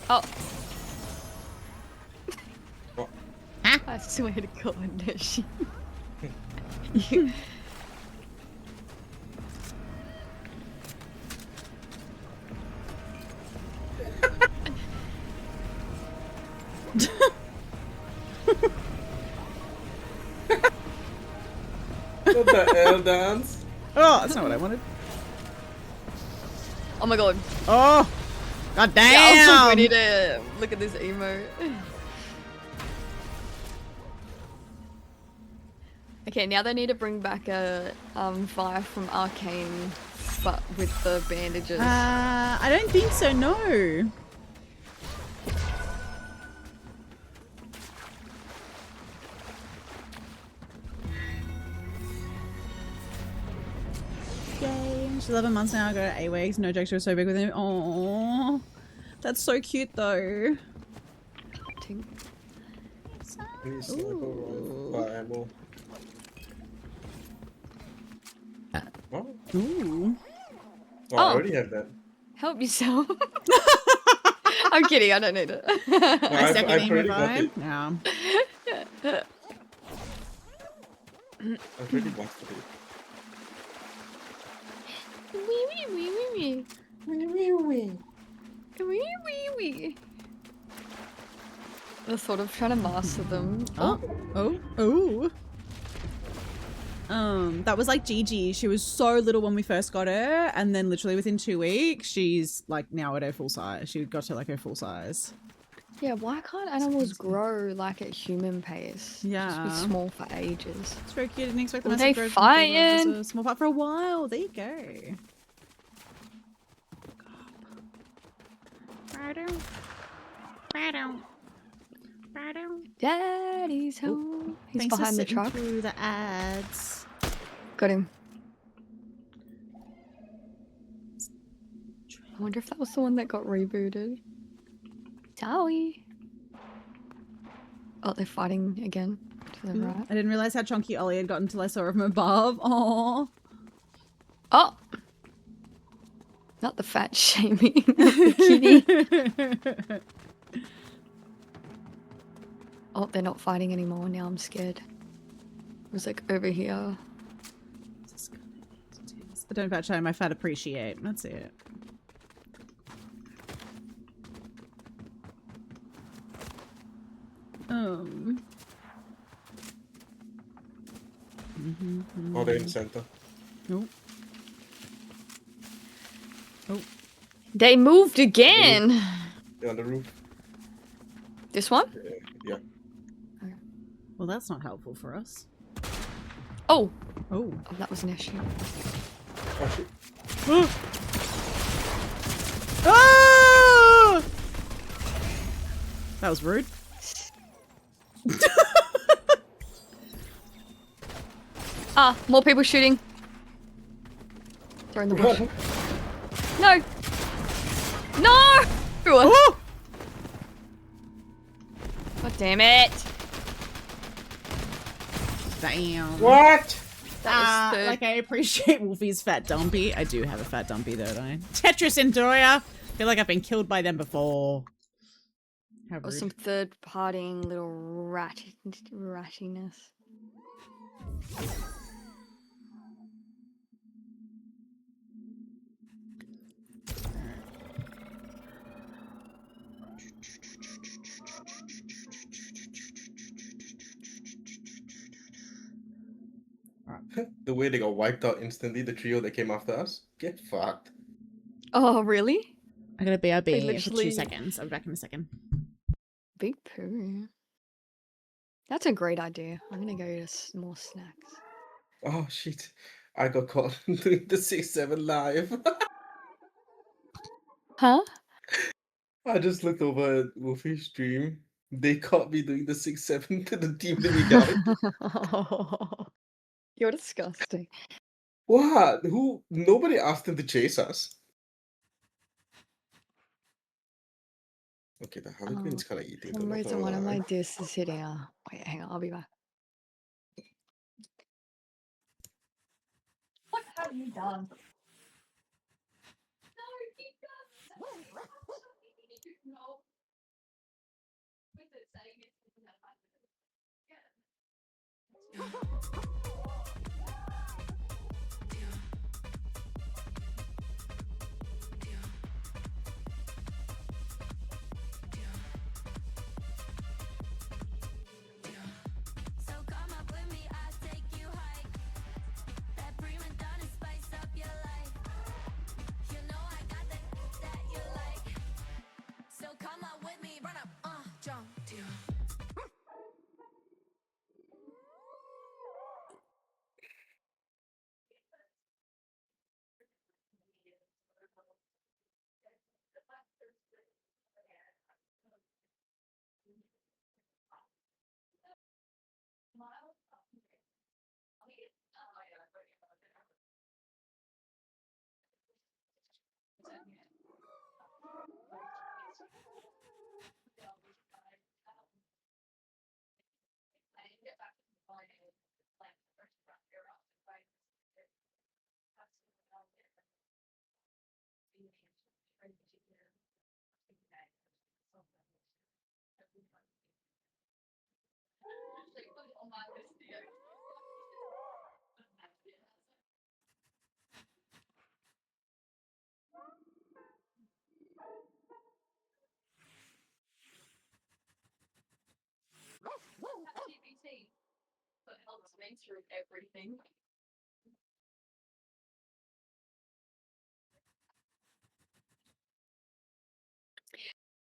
Oh. What? Huh? I swear to God, no she. What the hell, dance? Oh, that's not what I wanted. Oh my god. Oh. God damn. Yeah, also we need to look at this emote. Okay, now they need to bring back a fire from Arcane, but with the bandages. I don't think so, no. She's 11 months now. I go to 8 weeks. No jokes. She was so big with him. Oh, that's so cute though. Tink. Need sniper rifle. Ammo. Oh. Ooh. Oh, I Oh. already have that. Help yourself. I'm kidding, I don't need it. No, I second I've already got vibe. it. Yeah. I've already bought it. Wee wee wee wee wee. Wee wee wee. The thought of trying to master them. Oh. Oh. That was like Gigi. She was so little when we first got her, and then literally within 2 weeks, she's like now at her full size. She got to like her full size. Yeah, why can't animals grow like at human pace? Yeah. Just be small for ages. It's very cute. I didn't expect the Are massive they growth from full growth as fighting? a small part for a while. There you go. Daddy's home. He's Thanks behind for the sitting truck. through the ads. Got him. I wonder if that was the one that got rebooted. Zowie. Oh, they're fighting again. To the right. I didn't realize how chunky Ollie had gotten until I saw her from above. Oh. Oh! Not the fat shaming. The kitty. Oh, they're not fighting anymore. Now I'm scared. It was like over here. I don't fat shame, I fat appreciate. That's it. Oh, they're in the center. Nope. Oh. They moved again! They're on the roof. This one? Yeah. Well, that's not helpful for us. Oh! Oh. Oh, that was an issue. Oh shit. Ah! That was rude. Ah, more people shooting. They're in the bush. No! No! Oh! God damn it! Damn. What? Like I appreciate Wolfie's fat dumpy. I do have a fat dumpy though, don't I? Tetris Endoya. I feel like I've been killed by them before. How Or rude. some third-partying little rattiness. The way they got wiped out instantly, the trio that came after us. Get fucked. Oh, really? I gotta BRB They for literally- 2 seconds. I'll be back in a second. Big poo. That's a great idea. I'm gonna go get us more snacks. Oh shit. I got caught doing the 6-7 live. Huh? I just looked over at Wolfie's stream. They caught me doing the 6-7 to the team that we got. You're disgusting. What? Who? Nobody asked them to chase us. Okay, the Harlequin's kind of eating. For some reason, one of my discs is hitting. Wait, hang on, I'll be back. What have you done? So come up with me, I'll take you high. That prima donna spice up your life. You know I got that you like. So come up with me, run up, jump. me through everything.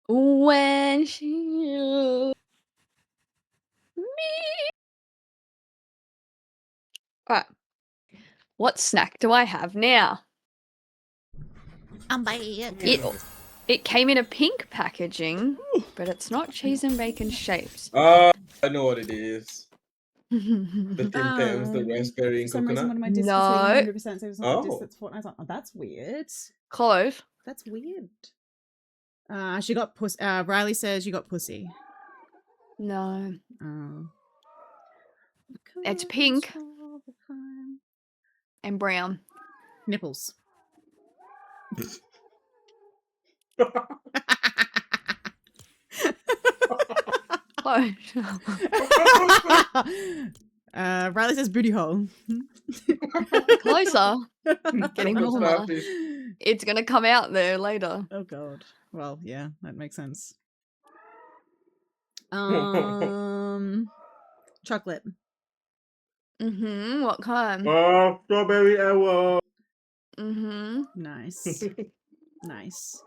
When she me. Alright. What snack do I have now? I'm back. It came in a pink packaging, but it's not cheese and bacon shapes. I know what it is. The Tim Tams, the raspberry For and some reason, coconut. one of my discs No. is hitting 100%, so it's not a disc Oh. that's Fortnite on. Oh, that's weird. Close. That's weird. She got pussy. Riley says you got pussy. No. Oh. It's pink and brown. Nipples. Close. Riley says booty hole. Closer. Getting Chocolate warmer. starfish. It's gonna come out there later. Oh god. Well, yeah, that makes sense. Chocolate. What kind? Oh, strawberry hour. Nice. Nice.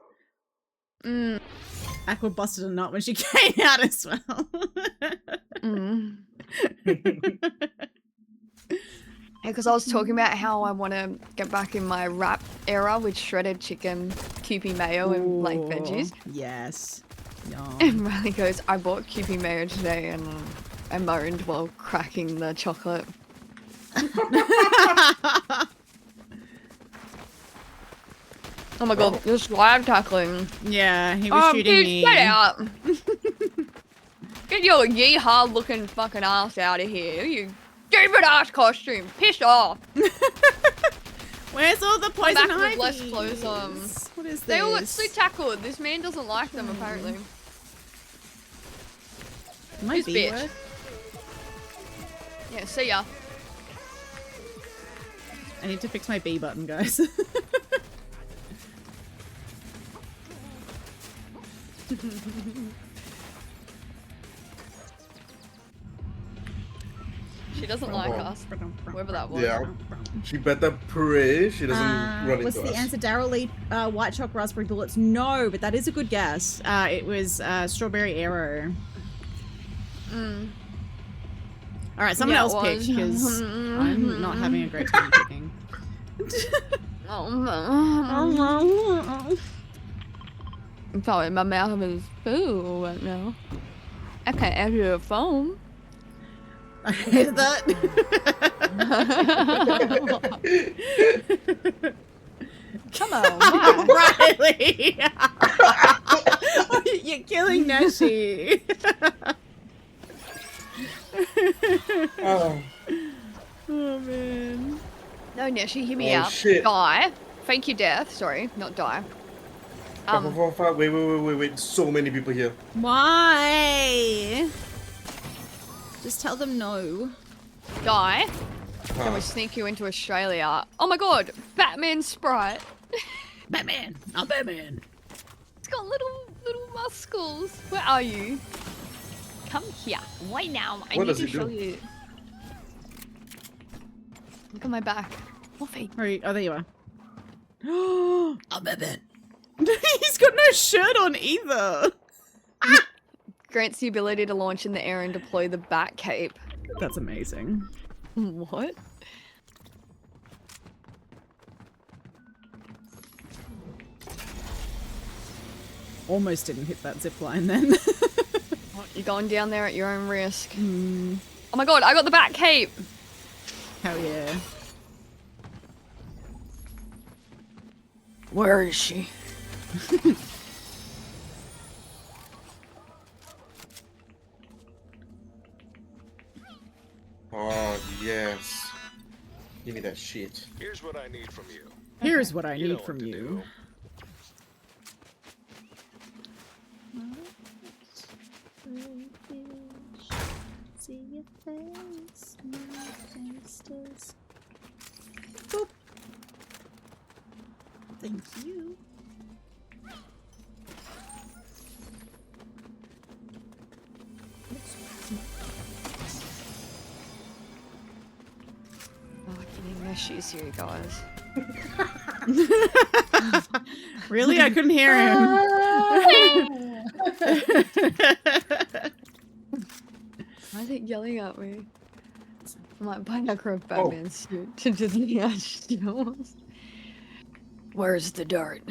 Mm. Aqua busted a nut when she came out as well. Because I was talking about how I want to get back in my wrap era with shredded chicken, Kewpie mayo, and like veggies. Yes. Yum. And Riley goes, I bought Kewpie mayo today, and I moaned while cracking the chocolate. Oh my god, you're slime tackling. Yeah, he was shooting dude, me. get out. Get your yeehaw looking fucking ass out of here. You stupid ass costume. Piss off. Where's all the poison back with ivy? less clothes on. What is this? They all got so tackled. This man doesn't like them, apparently. My This B bitch. word? Yeah, see ya. I need to fix my B button, guys. She doesn't like us. Whoever that was. Yeah. She better pray she doesn't run What's into the us. answer? Daryl Lee, white chalk raspberry bullets. No, but that is a good guess. It was strawberry arrow. All right, someone Yeah, it else pick was. because I'm not having a great time picking. I'm sorry, my mouth is full right now. I can't answer the phone. I hated that. Come on, why? Riley! You're killing Nessie. Oh, Oh man. No, Neshi, hear me Oh, out. shit. Die. Fake your death. Sorry, not die. Wait. So many people here. Why? Just tell them no. Die. Then Huh. we sneak you into Australia. Oh my god, Batman sprite. Batman. I'm Batman. It's got little muscles. Where are you? Come here. Wait now. I What need does to he show do? you. Look at my back. Wolfie. Oh, there you are. I'm Batman. He's got no shirt on either. Grants the ability to launch in the air and deploy the bat cape. That's amazing. What? Almost didn't hit that zip line then. You're going down there at your own risk. Oh my god, I got the bat cape! Hell yeah. Where is she? Oh, yes. Give me that shit. Here's what I need from you. Here's what I You know need what from to you. do. See your face, my face. Boop. Thank you. Neshi's here, guys. Really? I couldn't hear him. Why is it yelling at me? I might buy a Batman suit to do the ashfields. Where's the dirt?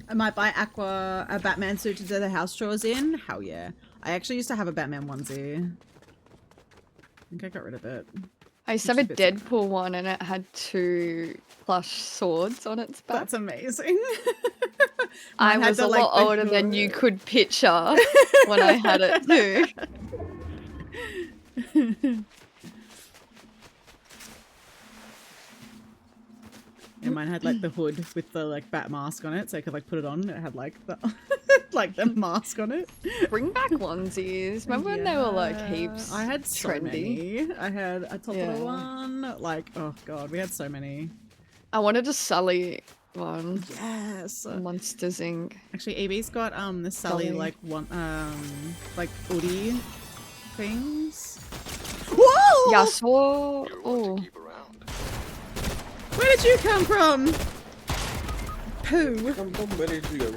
I might buy Aqua a Batman suit to do the house chores in. Hell yeah. I actually used to have a Batman onesie. I think I got rid of it. I used to have a Deadpool one and it had 2 plush swords on its back. That's amazing. I Mine had was the, a like, lot the older than you hood. could picture when I had it too. And mine had like the hood with the like bat mask on it, so I could like put it on. It had like the like the mask on it. Bring back onesies. Remember when they were like Yeah. heaps I had so trendy? many. I had a top Yeah. one. Like, oh god, we had so many. I wanted a Sully one. Yes. Monsters Inc. Actually, Evie's got the Sally Sully. like one like Woody things. Whoa! Yeah, I saw. You're one Oh, to keep around. Where did you come from? Pooh. Come where did you go?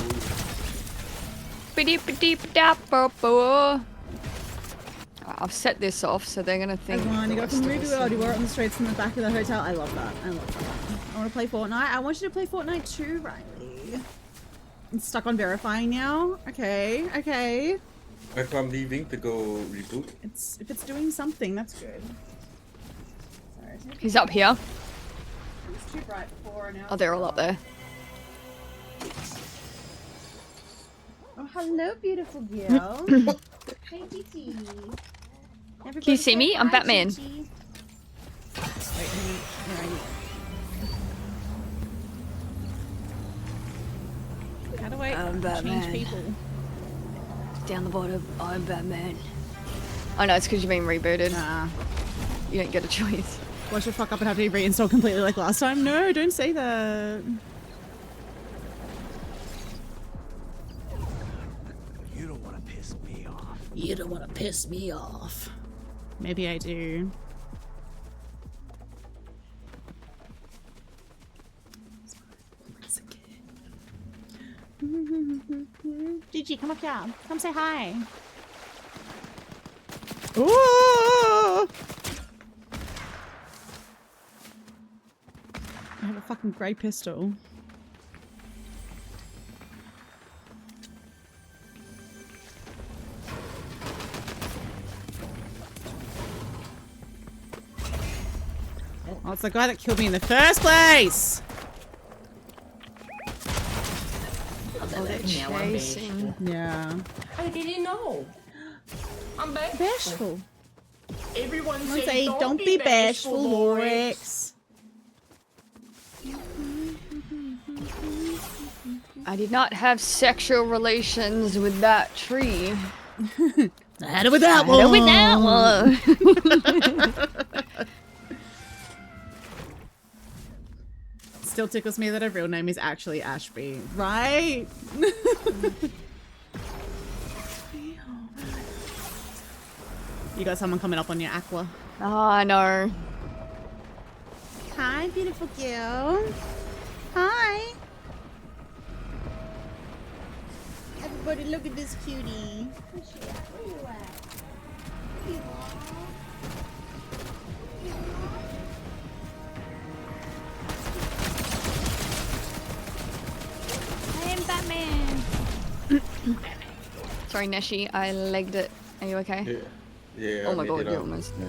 I've set this off, so they're gonna think. Everyone, you the got some rest of movie us world. You are- wore it on the streets in the back of the hotel. I love that. I love that. I want to play Fortnite. I want you to play Fortnite too, Riley. I'm stuck on verifying now. Okay, okay. If I'm leaving to go reboot. It's if it's doing something, that's good. Sorry, He's up here. it's too bright before now. Oh, they're all up there. Oh, hello, beautiful girl. Hey, Gigi. Can you see me? I'm Batman. Wait, hang on. Where are you? How do I I'm change Batman. people? Down the bottom, I'm Batman. Oh no, it's because you've been rebooted. Nah. You don't get a choice. Watch it fuck up and have to be reinstalled completely like last time. No, don't say that. You don't want to piss me off. You don't want to piss me off. Maybe I do. Gigi, come up here. Come say hi. Ooh! I have a fucking grey pistol. Oh, it's the guy that killed me in the first place! Oh, they're chasing. Yeah. I didn't know. I'm bashful. Bashful. Everyone Someone say, say, don't be bashful, Lorix. I did not have sexual relations with that tree. I had it with that one. With that one. Still tickles me that her real name is actually Ashby, right? You got someone coming up on your Aqua. Oh, I know. Hi, beautiful girl. Hi. Everybody, look at this cutie. Where's she at? Where you at? You I am Batman. Sorry, Neshi, I legged it. Are you okay? Yeah. Yeah. Oh my I god, made it you're up. almost there.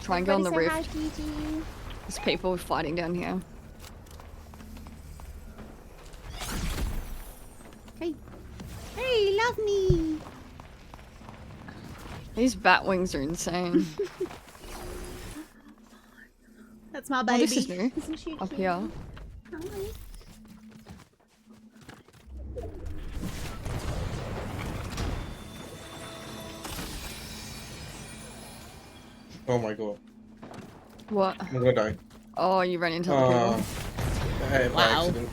Try and go on the rift. There's people fighting down here. Hey. Hey, love me. These bat wings are insane. That's my Oh, baby. this is new. Isn't she Up cute? here. Hi. Oh my god. What? I'm gonna die. Oh, you ran into the people. Hey, by Wow. accident.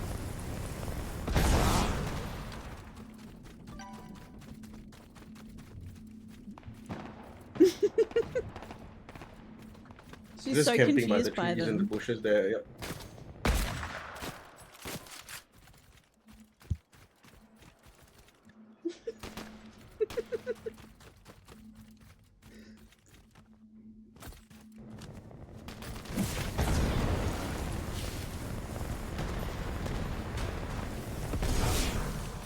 He's just so camping by the confused by trees and the them. bushes there. Yep.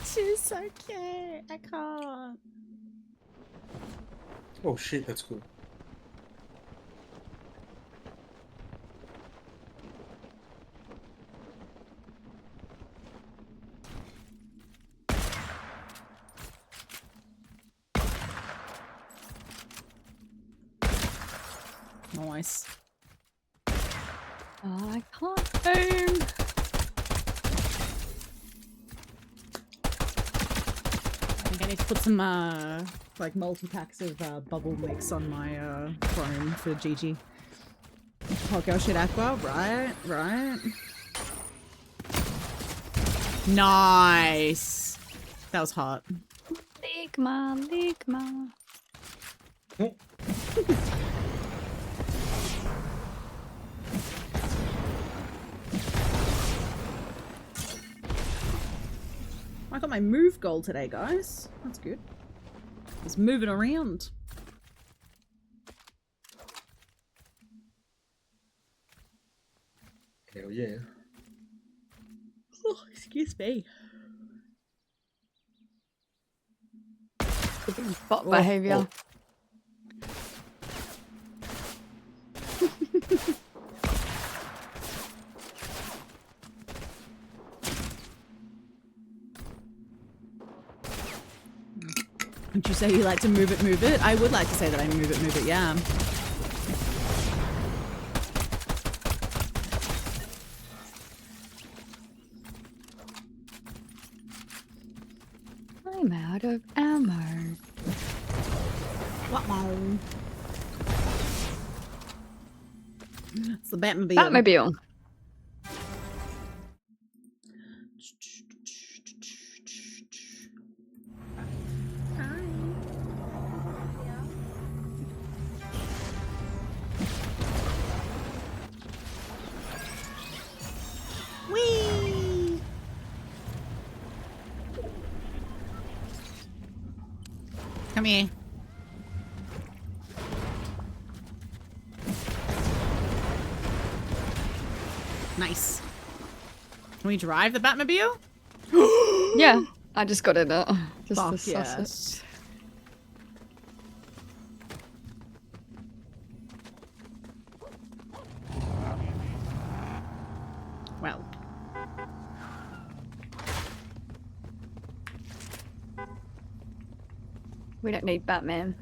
She's so cute. I can't. Oh shit, that's cool. Nice. Oh, I can't aim. I think I need to put some like multi-packs of bubble mix on my phone for Gigi. Hot girl shit aqua, right? Right. Nice. That was hot. Ligma, Ligma. I got my move goal today, guys. That's good. Just moving around. Hell yeah. Oh, excuse me. Bot behavior. Would you say you like to move it, move it? I would like to say that I move it, yeah. I'm out of ammo. Wow. It's the Batmobile. Batmobile. Whee! Come here. Nice. Can we drive the Batmobile? Yeah, I just got it. Just Fuck to suss yes. Well. it. We don't need Batman.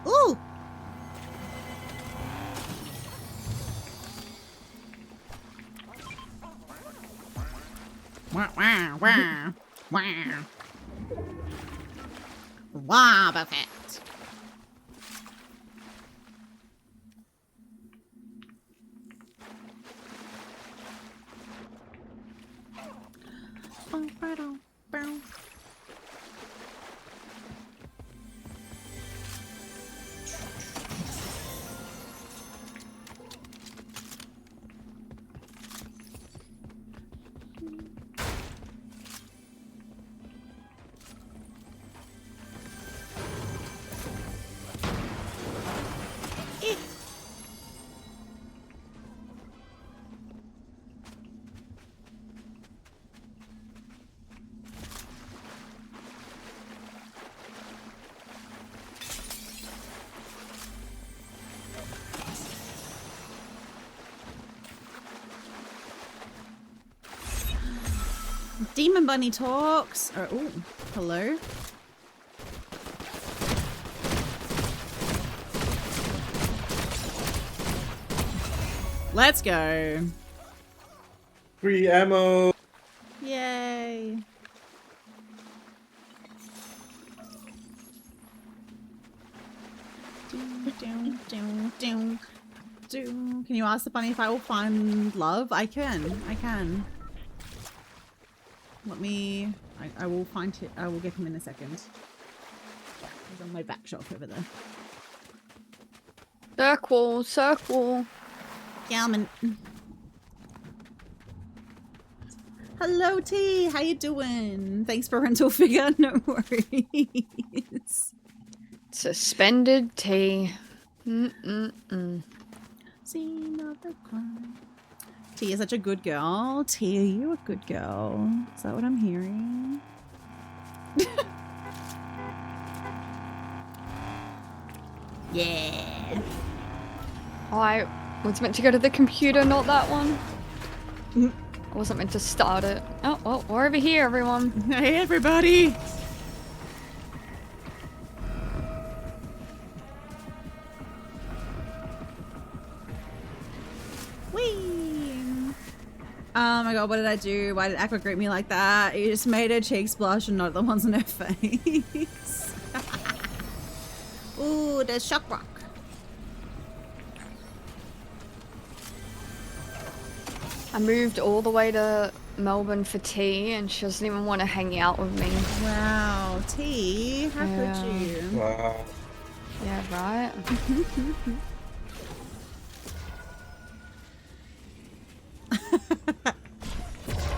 Ooh! Wow, wow, wow, wow. Wow, perfect. Demon Bunny talks. Or, ooh, hello. Let's go. Free ammo. Yay. Can you ask the bunny if I will find love? I can. Let me. I will find it. I will get him in a second. He's on my back shelf over there. Circle. Galman. Hello, T. How you doing? Thanks for rental figure. No worries. Suspended tea. Scene of the crime. T is such a good girl. T, are you a good girl? Is that what I'm hearing? Yeah. I was meant to go to the computer, not that one. I wasn't meant to start it. Oh, well, we're over here, everyone. Hey, everybody. Whee! Oh my god, what did I do? Why did Aqua greet me like that? You just made her cheeks blush and not the ones on her face. Ooh, there's shock rock. I moved all the way to Melbourne for tea, and she doesn't even want to hang out with me. Wow, T, how could you? Wow. Yeah, right?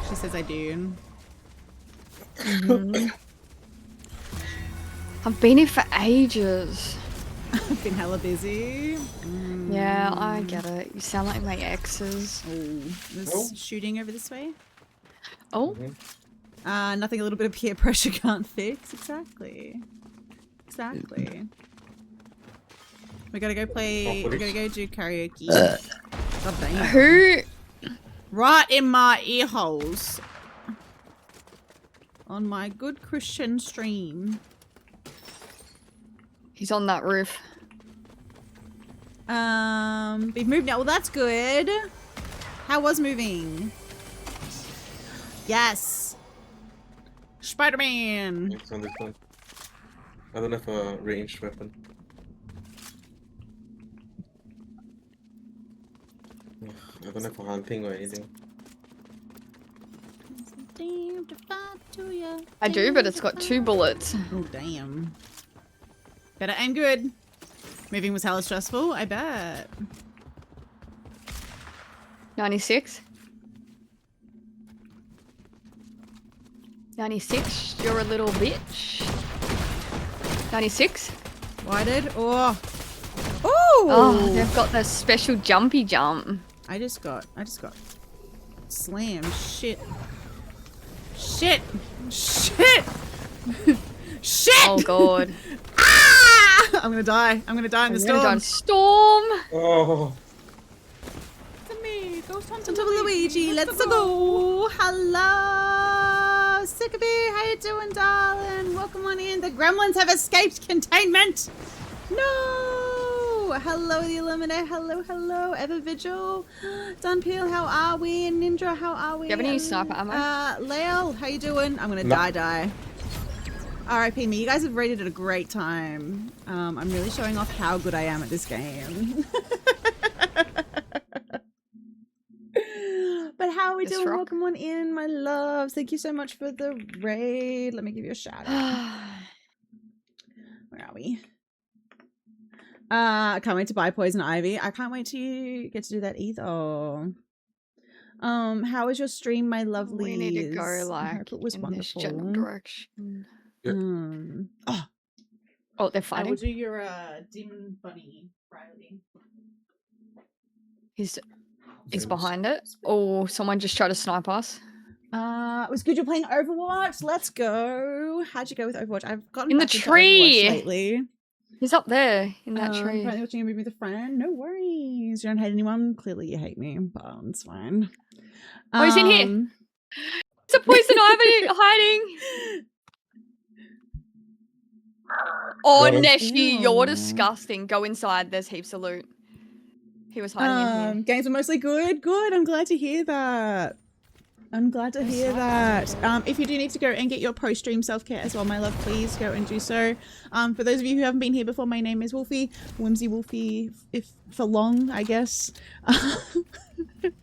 She says I do. I've been here for ages. I've been hella busy. Yeah, I get it. You sound like my exes. Oh, there's shooting over this way. Oh? Nothing a little bit of peer pressure can't fix. Exactly. We gotta go play. We gotta go do karaoke. God dang it. Who? Right in my ear holes. On my good Christian stream. He's on that roof. We've moved now. Well, that's good. How was moving? Yes. Spider-Man. It's on this one. I don't have a ranged weapon. Ugh, I don't have a hunting or anything. I do, but it's got 2 bullets. Oh, damn. Better aim good. Moving was hella stressful, I bet. 96. 96, you're a little bitch. 96. Whited. Oh. Oh, they've got the special jumpy jump. I just got slammed. Shit. Shit. Oh god. I'm gonna die. I'm gonna die in the You're gonna storm. die. Storm. Oh. To me, Ghost Hunter Luigi. Let's go. Hello, Sickabee. How you doing, darling? Welcome on in. The gremlins have escaped containment. No. Hello, the Illuminate. Hello. Ever Vigil. Dunpeel, how are we? And Ninja, how are we? Do you have any sniper ammo? Lael, how you doing? I'm gonna die. R.I.P. me. You guys have rated it a great time. I'm really showing off how good I am at this game. But how are we doing? Welcome on in, my loves. Thank you so much for the raid. Let me give you a shout out. Where are we? I can't wait to buy Poison Ivy. I can't wait to get to do that either. How was your stream, my lovelies? We need to go like I hope it was in wonderful. this general direction. Oh, they're I fighting. will do your dim bunny, Riley. He's behind it. Oh, someone just tried to snipe us. It was good you're playing Overwatch. Let's go. How'd you go with Overwatch? I've gotten In the back into tree Overwatch lately. He's up there in that tree. Currently watching a movie with a friend. No worries. You don't hate anyone. Clearly you hate me, but it's fine. Oh, he's in here. It's a poison ivy hiding. Oh, Neshi, you're disgusting. Go inside. There's heaps of loot. He was hiding in here. Games are mostly good. Good. I'm glad to hear that. I'm glad to hear that. If you do need to go and get your post-stream self-care as well, my love, please go and do so. For those of you who haven't been here before, my name is Wolfie. Whimsy Wolfie, if for long, I guess.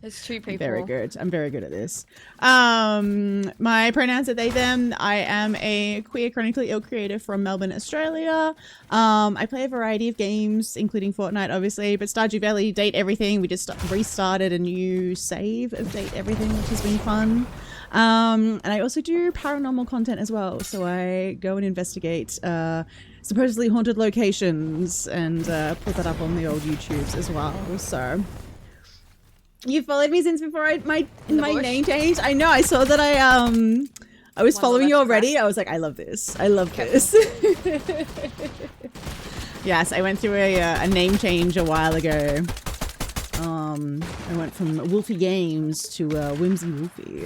There's two people. Very good. I'm very good at this. My pronouns are they, them. I am a queer, chronically ill creator from Melbourne, Australia. I play a variety of games, including Fortnite, obviously, but Stardew Valley, Date Everything. We just restarted a new save of Date Everything, which has been fun. And I also do paranormal content as well. So I go and investigate supposedly haunted locations and put that up on the old YouTubes as well. So you followed me since before my name changed. I know. I saw that I was following you already. I was like, I love this. I love this. Yes, I went through a name change a while ago. I went from Wolfie Games to Whimsy Wolfie.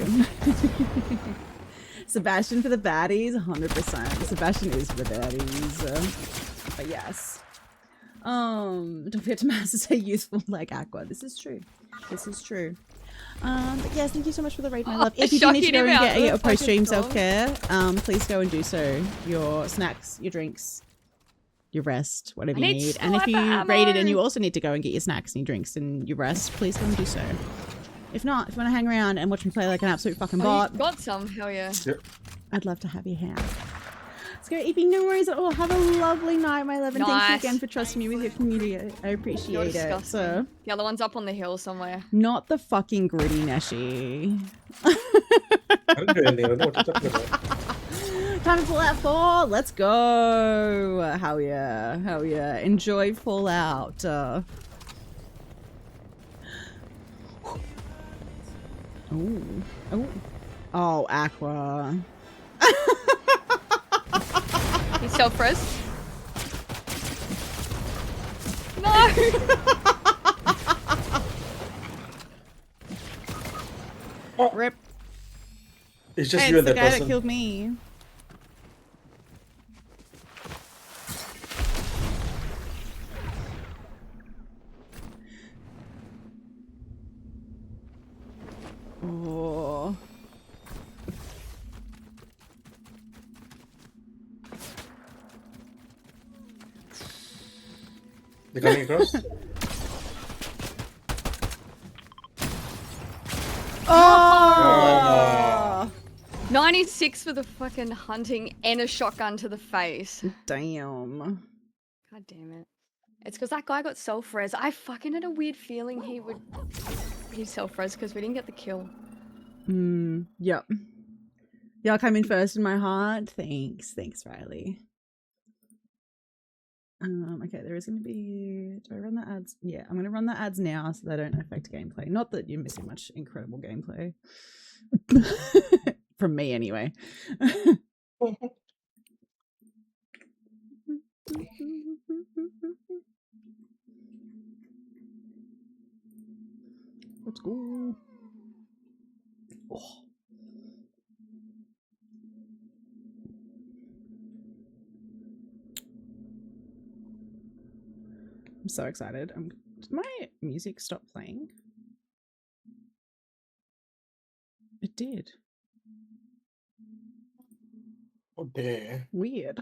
Sebastian for the baddies, 100%. Sebastian is for the baddies. But yes. Don't forget to master stay youthful like Aqua. This is true. This is true. But yes, thank you so much for the raid, my love. If you do need to go and get your post-stream self-care, please go and do so. Your snacks, your drinks, your rest, whatever you need. And if you raided and you also need to go and get your snacks and your drinks and your rest, please go and do so. If not, if you want to hang around and watch me play like an absolute fucking bot, Got some, hell yeah. Yep. I'd love to have you here. Let's go, EP. No worries at all. Have a lovely night, my love. And thank you again for trusting me with your community. I appreciate it. So, the other one's up on the hill somewhere. not the fucking gritty Neshi. I don't do anything. I don't know what you're talking about. Time to Fallout 4. Let's go. Hell yeah. Hell yeah. Enjoy Fallout. Oh. Oh. Oh, Aqua. He's self-res. No! Rip. It's just Hey, you it's and the that guy person. that killed me. Oh. They're coming across. Oh! 96 for the fucking hunting and a shotgun to the face. Damn. God damn it. It's because that guy got self-res. I fucking had a weird feeling he would be self-res because we didn't get the kill. Yep. Y'all come in first in my heart. Thanks. Thanks, Riley. Okay, there is going to be... Do I run the ads? Yeah, I'm going to run the ads now so they don't affect gameplay. Not that you're missing much incredible gameplay. From me, anyway. Let's go. Oh. I'm so excited. Did my music stop playing? It did. Oh, there. Weird.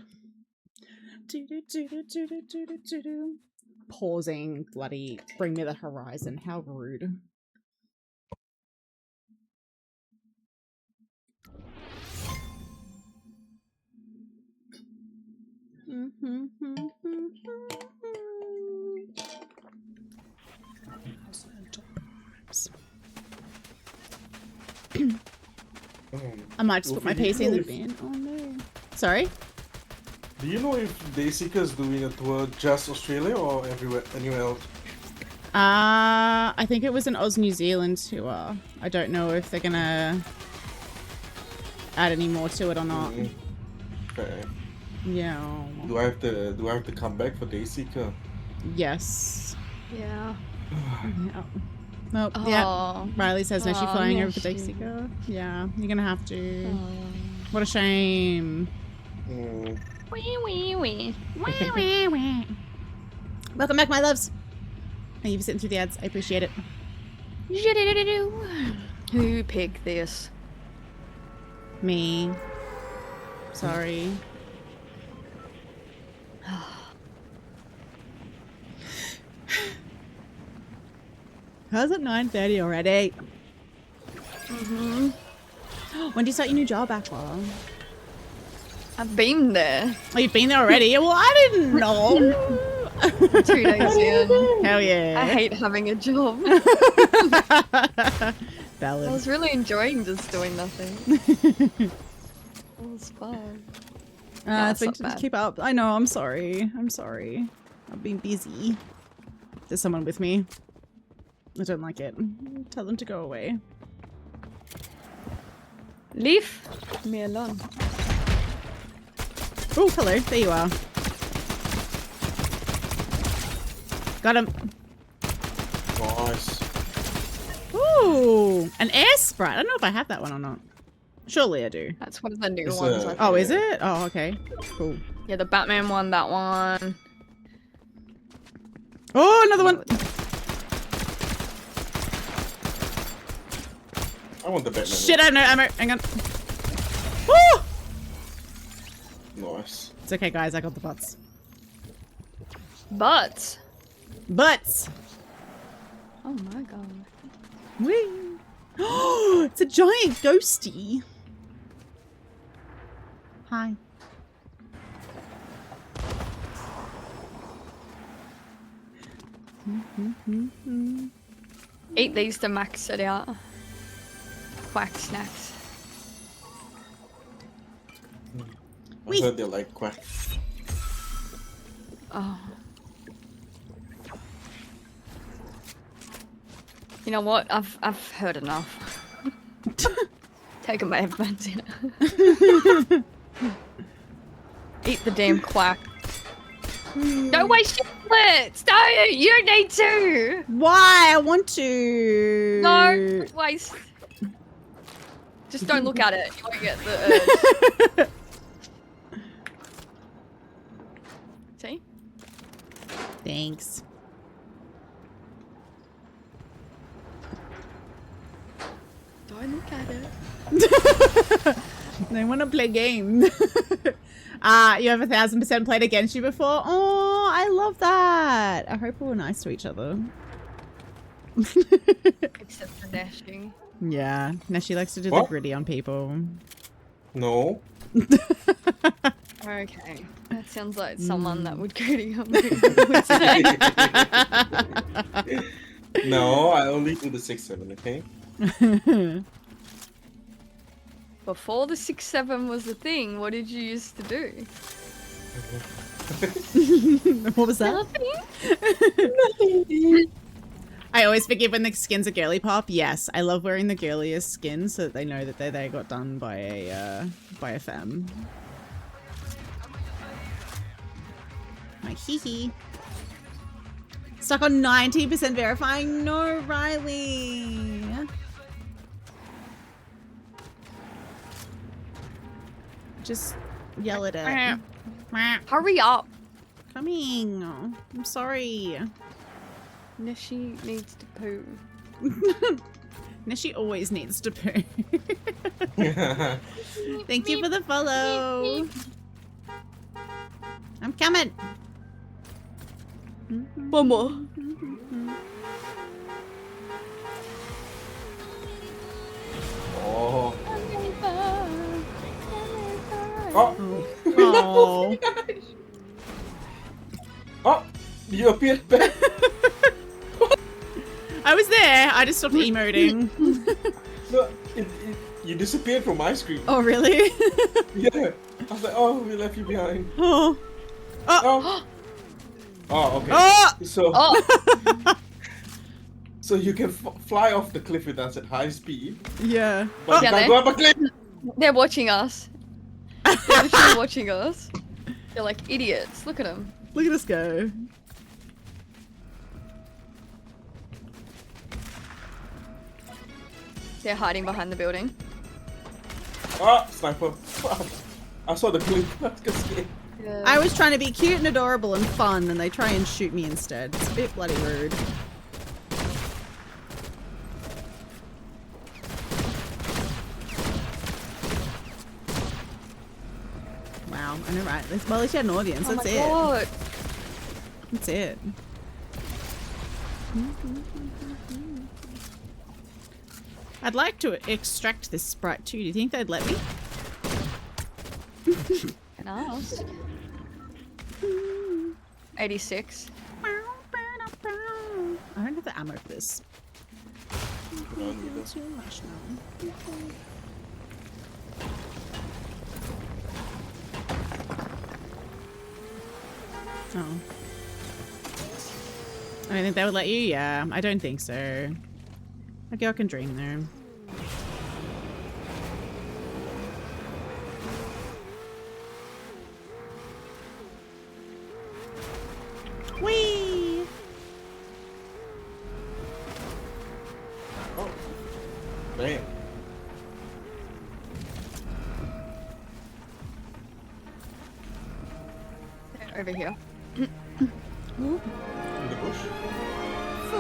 Pausing, bloody bring me the horizon. How rude. I might just put my PC in the bin. Oh no. Sorry? Do you know if Dayseeker's doing a tour just Australia or anywhere else? I think it was an Oz New Zealand tour. I don't know if they're gonna add any more to it or not. Okay. Yeah. Do I have to come back for Dayseeker? Yes. Yeah. Yeah. Oh, yeah. Riley says no, she's flying over to Dayseeker. Yeah, you're gonna have to. What a shame. Wee wee wee. Wee, wee, wee. Welcome back, my loves. Thank you for sitting through the ads. I appreciate it. Who picked this? Me. Sorry. How's it 9:30 already? Mm-hmm. When do you start your new job, Aqua? I've been there. Oh, you've been there already? Well, I didn't know. 2 days in. Hell yeah. I hate having a job. I Valid. was really enjoying just doing nothing. It was fun. It's been not to bad. keep up. I know, I'm sorry. I'm sorry. I've been busy. There's someone with me. I don't like it. Tell them to go away. Leave me alone. Oh, hello. There you are. Got him. Nice. Ooh, an air sprite. I don't know if I have that one or not. Surely I do. That's one of the new It's ones. a- I think. Oh, is it? Oh, okay. Cool. Yeah, the Batman one, that one. Oh, another one. I want the Batman. Shit, I have no ammo. Hang on. Woo! Nice. It's okay, guys. I got the butts. But. Butts. Oh my god. Whee! Oh, it's a giant ghosty. Hi. Eat these to max it out. Quack snacks. I Wee. heard they like quack. Oh. You know what? I've heard enough. Take a headphones in. Eat the damn quack. Don't waste your bullets! Don't! You don't need to! Why? I want to. No! Waste. Just don't look at it. You won't get the urge. See? Thanks. Don't look at it. They want to play game. You have 1000% played against you before? Oh, I love that. I hope we were nice to each other. Except for dashing. Yeah, Neshi likes to do the What? gritty on people. No. Okay. That sounds like someone that would go to your would say. No, I only do the 6-7, okay? Before the 6-7 was a thing, what did you used to do? What was that? Nothing. I always forgive when the skins are girly pop. Yes, I love wearing the girliest skins so that they know that they got done by a femme. My hee hee. Stuck on 90% verifying. No, Riley. Just yell at it. Hurry up. Coming. I'm sorry. Nishi needs to poo. Neshi always needs to poo. Thank you for the follow. I'm coming. Mama. Oh. Oh. Oh. Oh. You appeared back. I was there. I just stopped emoting. No, you disappeared from my screen. Oh, really? Yeah. I was like, oh, we left you behind. Oh. Oh. Oh, okay. Oh. So, Oh, so you can fly off the cliff with us at high speed, Yeah. but Yeah, you can't they- go up a cliff. they're watching us. They're literally watching us. They're like idiots. Look at them. Look at us go. They're hiding behind the building. Oh, sniper. I saw the cliff. I got scared. Yeah. I was trying to be cute and adorable and fun, and they try and shoot me instead. It's a bit bloody rude. I know, right? Well, at least you had an audience. Oh That's my it. god. That's it. I'd like to extract this sprite too. Do you think they'd let me? Can ask. 86. I don't have the ammo for this. Too much now. Oh. I don't think they would let you? Yeah, I don't think so. Okay, I can dream there. Whee! Oh. Damn. Over here. In the bush?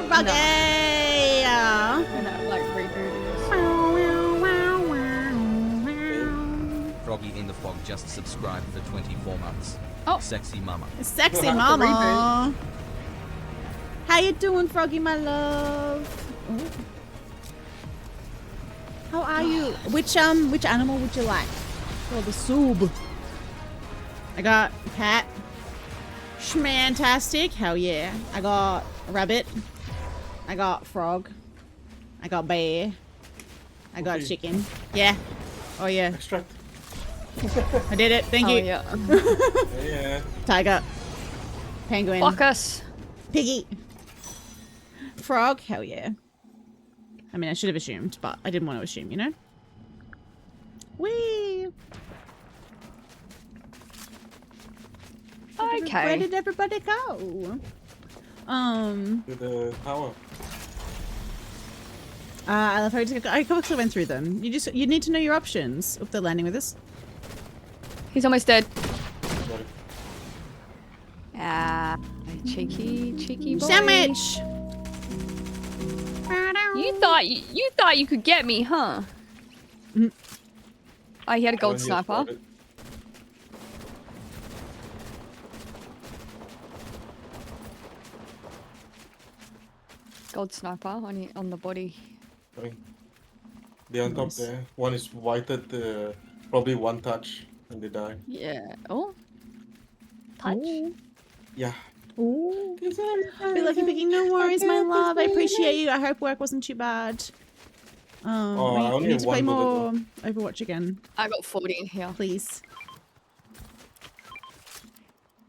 Froggy! And that like rebooted. Froggy in the Fog just subscribed for 24 months. Oh. Sexy mama. Sexy The mama. How you doing, Froggy, my love? Ooh. How are you? Which animal would you like? Oh, the soup. I got a cat. Schmantastic. Hell yeah. I got a rabbit. I got frog. I got bear. I got Okay. chicken. Yeah. Oh yeah. Extract. I did it. Thank Oh you. yeah. Yeah. Tiger. Penguin. Fuck us. Piggy. Frog. Hell yeah. I mean, I should have assumed, but I didn't want to assume, you know? Whee! Where Okay. did everybody go? To the tower. I love how I actually went through them. You need to know your options if they're landing with us. He's almost dead. Got it. Ah, cheeky boy. Sandwich! You thought you could get me, huh? Mhm. Oh, he had a gold One here sniper. spotted. Gold sniper on the body. Coming. They're on top Nice. there. One is whited, probably one touch, and they die. Yeah. Oh. Touch. Ooh. Yeah. Ooh. Be lucky picking. No worries, my love. I appreciate you. I hope work wasn't too bad. Oh, I we only need have to play one more bullet Overwatch again, I got 40 in here. please.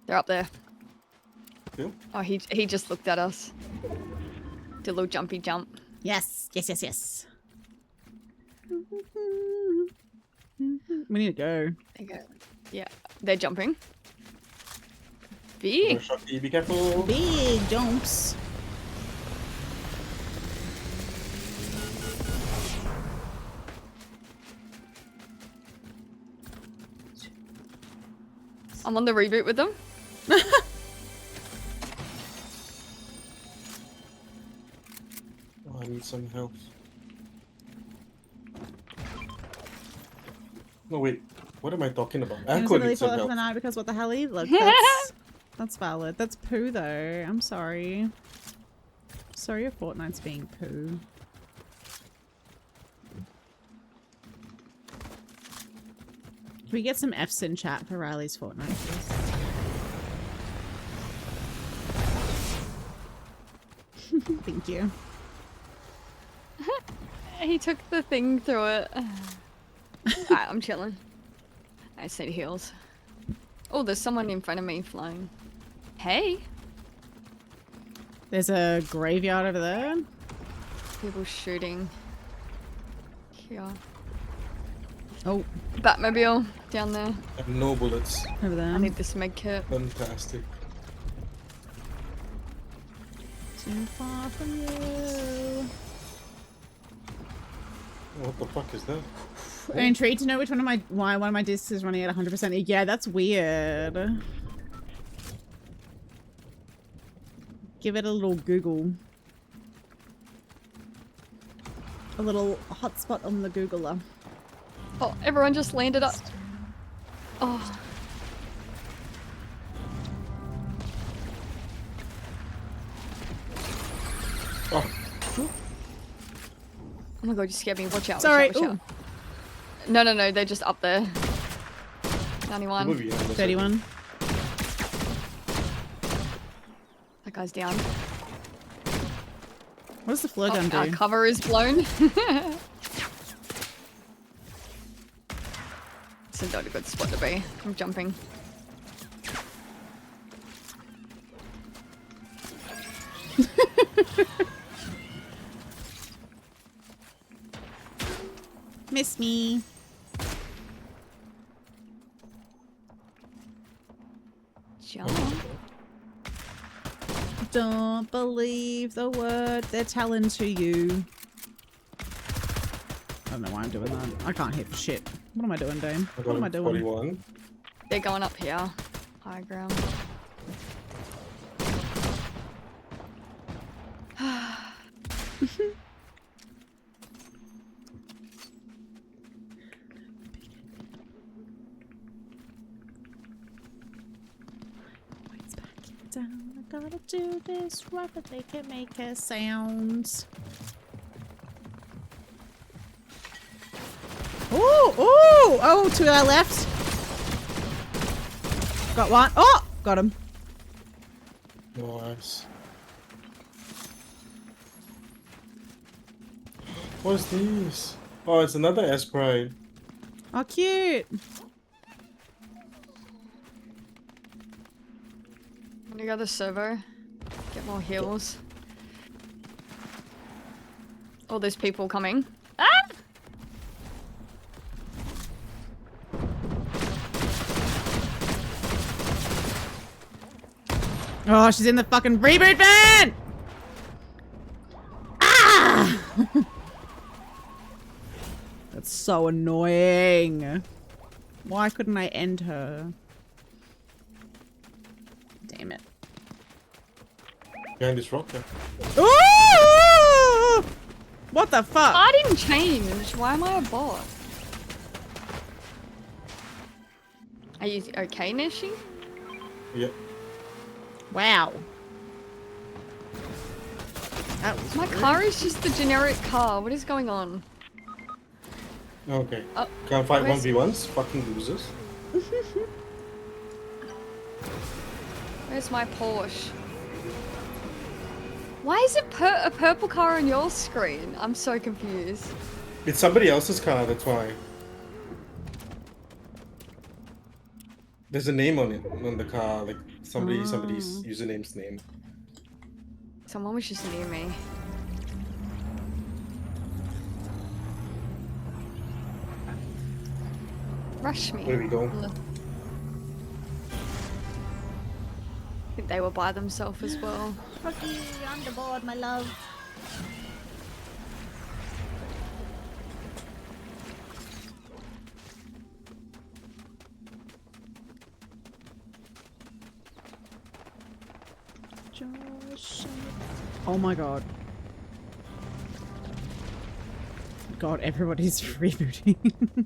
They're up there. Still? Oh, he just looked at us. Did a little jumpy jump. Yes, yes, yes, yes. We need to go. There you go. Yeah, they're jumping. Oh, Big. Shocky, be careful. Big jumps. I'm on the reboot with them. Oh, I need some health. No, wait. What am I talking about? I I'm could really need some for the health. night because what the hell? Look, that's valid. That's poo though. I'm sorry. Sorry if Fortnite's being poo. Can we get some F's in chat for Riley's Fortnite, please? Thank you. He took the thing through it. Alright, I'm chilling. I just need heals. Oh, there's someone in front of me flying. Hey! There's a graveyard over there. People shooting. Here. Oh, Batmobile down there. I have no bullets. over there. I need this med kit. Fantastic. Too far from you. What the fuck is that? I'm intrigued to know which why one of my discs is running at 100%. Yeah, that's weird. Give it a little Google. A little hotspot on the Googler. Oh, everyone just landed up. Oh, Oh my god, you scared me. Watch out. Sorry. Watch out, watch out. No, they're just up there. 91. 31. That guy's down. What does the floor gun Our do? cover is blown. This is not a good spot to be. I'm jumping. Miss me. Jump. Don't believe the word they're telling to you. I don't know why I'm doing that. I can't hit shit. What am I doing, Dame? I What got am I him doing? 41. They're going up here. High ground. It's back down. I gotta do this right, but they can make a sound. Ooh, ooh, oh, to our left. Got one. Oh, got him. Nice. What's this? Oh, it's another Esprite. Oh, cute. I'm gonna go to the servo. Get more heals. Oh, there's people coming. Ah! Oh, she's in the fucking reboot van! Ah! That's so annoying. Why couldn't I end her? Damn it. Behind this rock there. Ooh! What the fuck? I didn't change. Why am I a bot? Are you okay, Nishi? Yep. Wow. That was My car is just a generic car. What is going on? Okay. Oh, Can't fight where's- 1v1s? Fucking losers. Where's my Porsche? Why is it a purple car on your screen? I'm so confused. It's somebody else's car, that's why. There's a name on it, on the car, like somebody's username's name. Someone was just near me. Rush me. Where we go? I think they were by themselves as well. Rocky, you're on the board, my love. Oh my god. God, everybody's rebooting.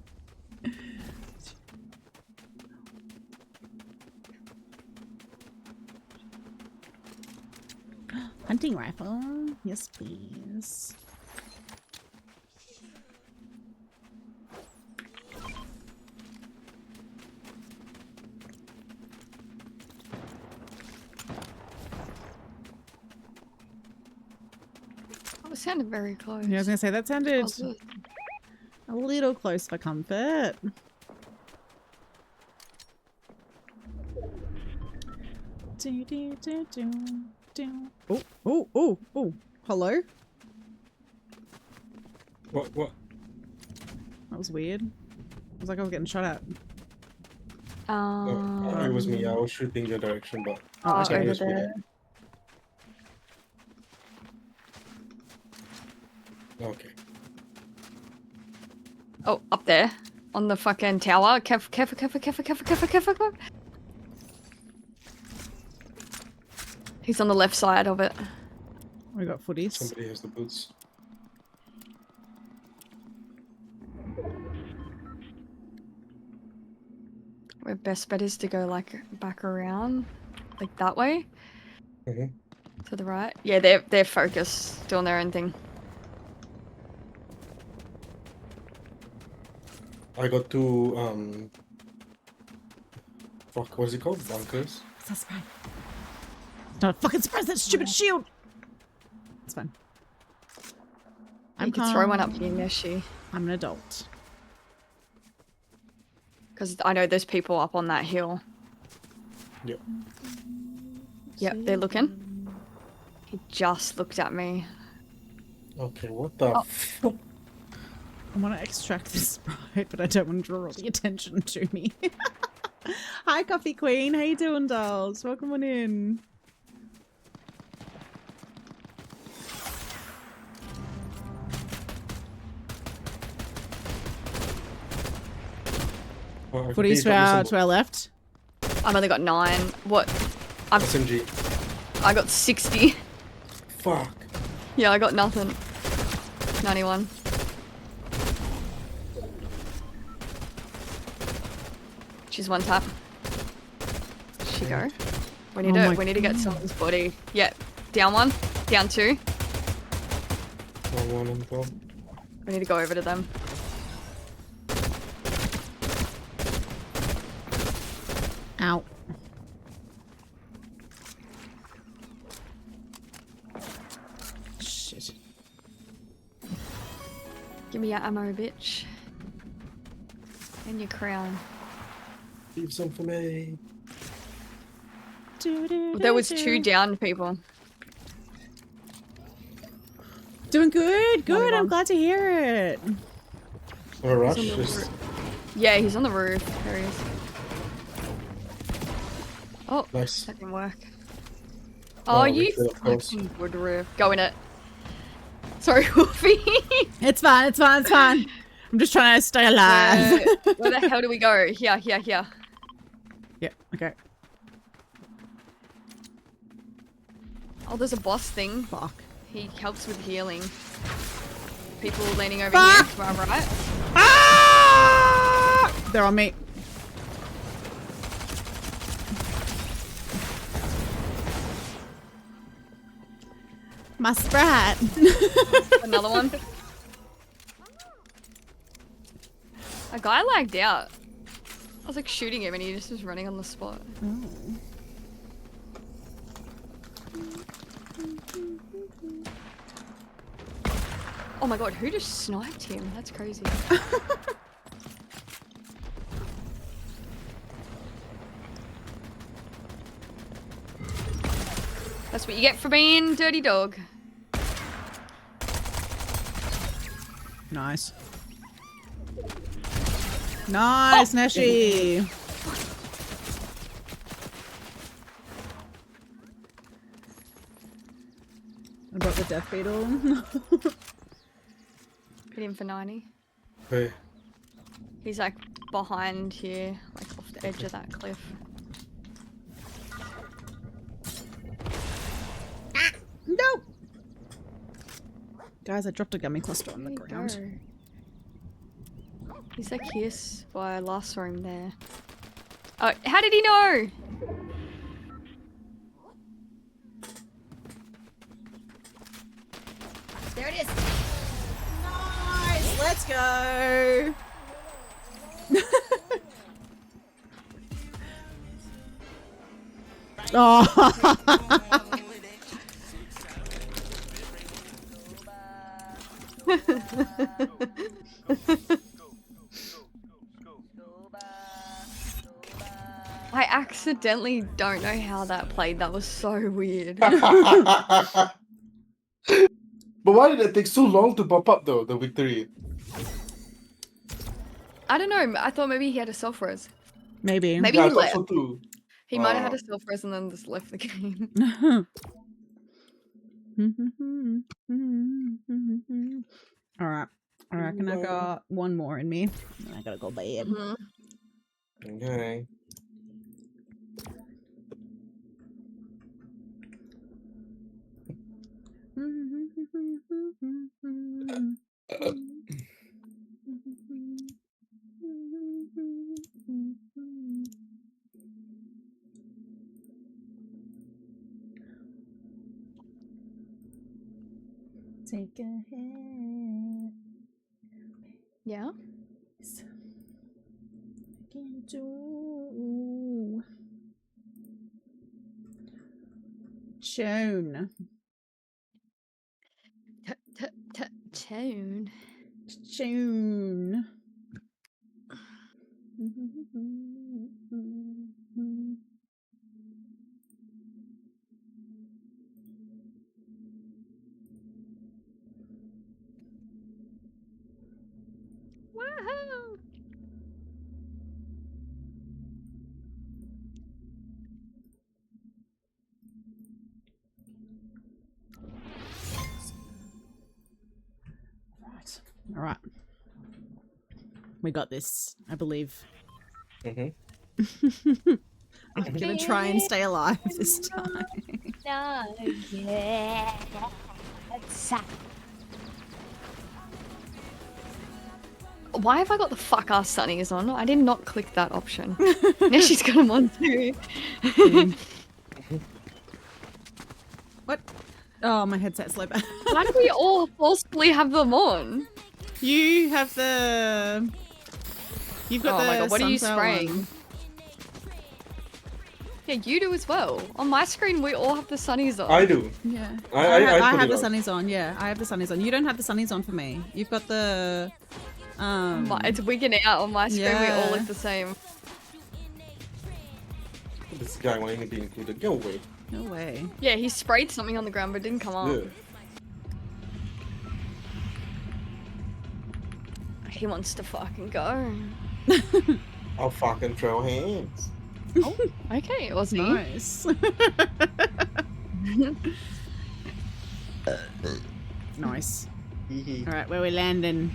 Hunting rifle. Yes, please. Oh, it sounded very close. Yeah, I was gonna say that sounded Oh, good. a little close for comfort. Do, do, do, do, do. Oh, oh, oh, oh. Hello? What? That was weird. It was like I was getting shot at. No, it was me. I was shooting your direction, but Oh, okay. okay. it was me. Okay. Oh, up there. On the fucking tower. Careful. He's on the left side of it. We got footies. Somebody has the boots. Where best bet is to go like back around. Like that way. Mhm. To the right. Yeah, they're focused, doing their own thing. I got two, fuck, what's it called? Bunkers? What's that spray? Not a fucking surprise, that stupid shield! It's fine. You could throw one up here, Neshi. I'm an adult. Because I know there's people up on that hill. Yep. Yep, they're looking. He just looked at me. Okay, what the fuck? I want to extract this sprite, but I don't want to draw all the attention to me. Hi, Coffee Queen. How you doing, dolls? Welcome on in. Oh, I Footies forget to our left. I've only got 9. What? SMG. I got 60. Fuck. Yeah, I got nothing. 91. She's one tap. Did she go? We need Oh to get someone's body. Yeah, down 1, down 2. One on top. We need to go over to them. Ow. Shit. Give me your ammo, bitch. And your crown. Leave some for me. There was 2 down people. Doing good, good. I'm One. glad to hear it. A rush? He's on the Just... roof. Yeah, he's on the roof. There he is. Oh, Nice. that didn't work. Oh, Oh, you of course. fucking wood roof. Go in it. Sorry, Wolfie. It's fine, it's fine, it's fine. I'm just trying to stay alive. Where the hell do we go? Here, here, here. Yeah, okay. Oh, there's a boss thing. Fuck. He helps with healing. People leaning over Fuck! here to our right. Ah! They're on me. My Sprite. Another one. A guy lagged out. I was like shooting him and he just was running on the spot. Oh my god, who just sniped him? That's crazy. That's what you get for being dirty dog. Nice. Nice, Neshi. I brought the death beetle. Hit him for 90. Hey. He's like behind here, like off the edge of that cliff. No! Guys, I dropped a gummy cluster on the There you ground. go. He's like here by last saw him there. Oh, how did he know? There it is. Nice. Let's go. Oh. I accidentally don't know how that played. That was so weird. But why did it take so long to pop up though, the victory? I don't know. I thought maybe he had a self res. Maybe. Maybe Yeah, I he thought left. so too. He might have had a self res and then just left the game. All right. I reckon I got one more in me. And I gotta go bed. Mhm. Okay. Take a hit. Yeah. Can do. Tune. Tune. Tune. Woohoo! Right. All right. We got this, I believe. Mhm. I'm gonna try and stay alive this time. No, yeah. Why have I got the fuck ass sunnies on? I did not click that option. Now she's got them on too. What? Oh, my headset's low back. Why do we all forcibly have them on? You have the. You've got Oh the. my god, what are you sunflower spraying? one. Yeah, you do as well. On my screen, we all have the sunnies on. I do. Yeah. I I put have it the on. sunnies on. Yeah, I have the sunnies on. You don't have the sunnies on for me. You've got the. It's wigging out on my screen. We all Yeah. look the same. This guy wanting to be included. Go away. No way. Yeah, he sprayed something on the ground, but it didn't come up. Yeah. He wants to fucking go. I'll fucking throw hands. Oh, okay, it wasn't me. Nice. Nice. Hee All right, where we landing?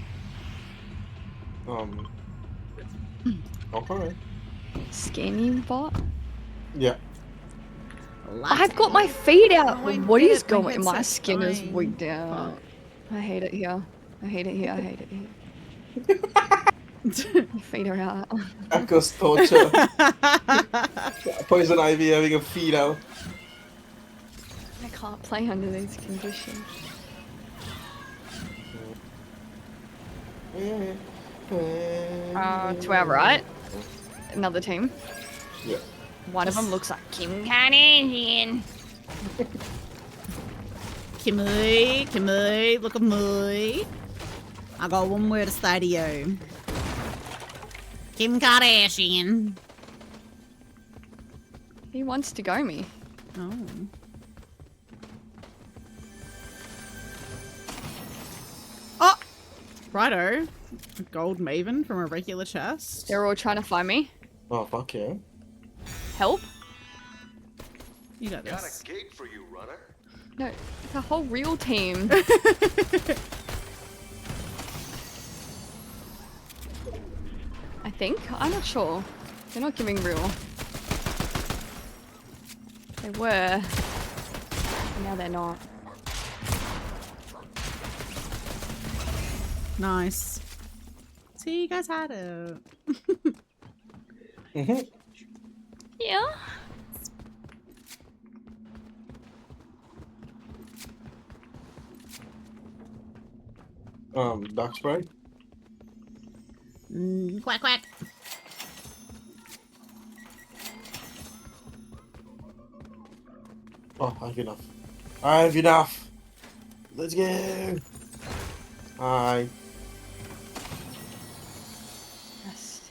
Okay. Skinny bot. Yeah. I've got my feet out. Oh, I what get is it, my going? My headset's skin is dying. wigged out. I hate it here. I hate it here. I hate it here. My feet are out. Echo's torture. Poison Ivy having a feed out. I can't play under these conditions. To our right, another team. Yeah. One of them looks like Kim Kardashian. Kimmy, look at me. I got one word to say to you. Kim Kardashian. He wants to go me. Oh. Oh! Righto. A gold maven from a regular chest. They're all trying to find me. Oh, fuck yeah. Help? You got Got this. a gig for you, runner. No, it's a whole real team. I think. I'm not sure. They're not giving real. They were. But now they're not. Nice. See, you guys had it. Mhm. Yeah. Duck spray. Quack, quack. Oh, I have enough. I have enough. Let's go. Hi. Yes.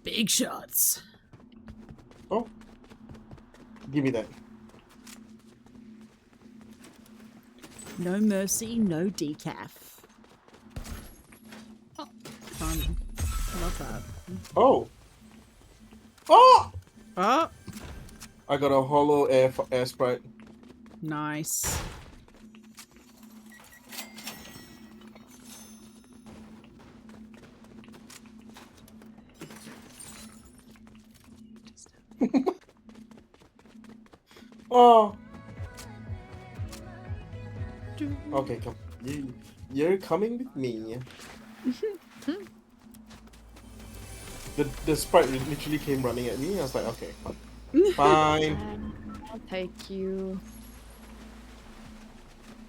Big shots. Oh. Give me that. No mercy, no decaf. Oh. Fun. Love that. Oh. Oh! Oh, I got a hollow air sprite. nice. Oh. Okay, come. You're coming with me. The sprite literally came running at me. I was like, okay, fine. I'll take you.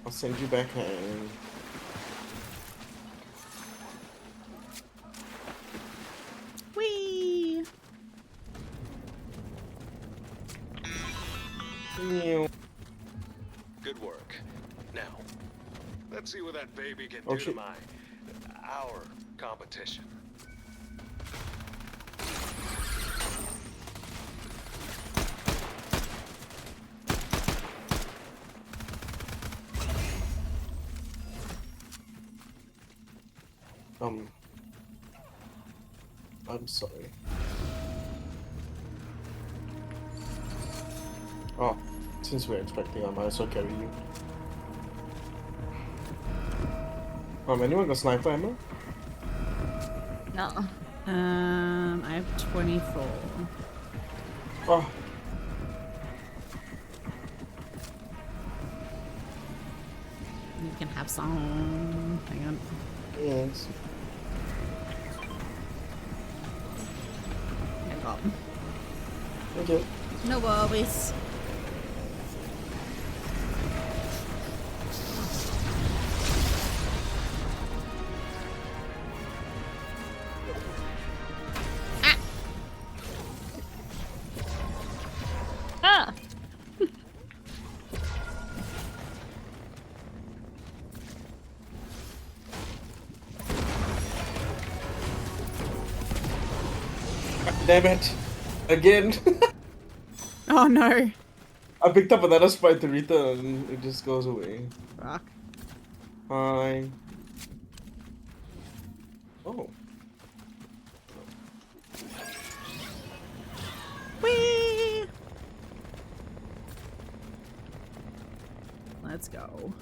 I'll send you back home. Whee! Ew. Good work. Now, let's see what that baby can Oh, do shit. to our competition. I'm sorry. Oh, since we're expecting, I might as well carry you. Anyone got sniper ammo? No. I have 24. Oh, You can have some. Hang on. yes. Hang on. Okay. No worries. Ah! Damn it! Again! Oh no. I picked up another sprite to return and it just goes away. Fuck. Fine. Oh. Whee! Let's go.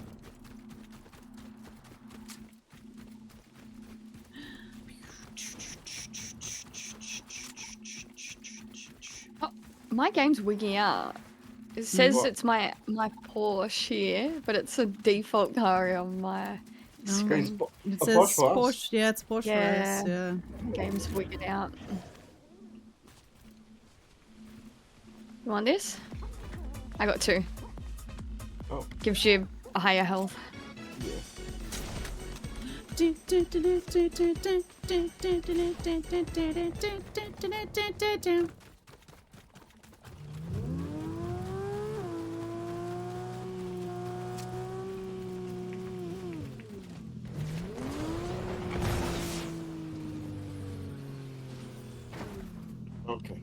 My game's wigging out. It says What? it's my Porsche here, but it's a default car on my screen. It A says Porsche for us? Porsche. Yeah, it's Porsche for us. Yeah. Game's wigging out. You want this? I got 2. Oh. Gives you a higher health. Yeah. Okay.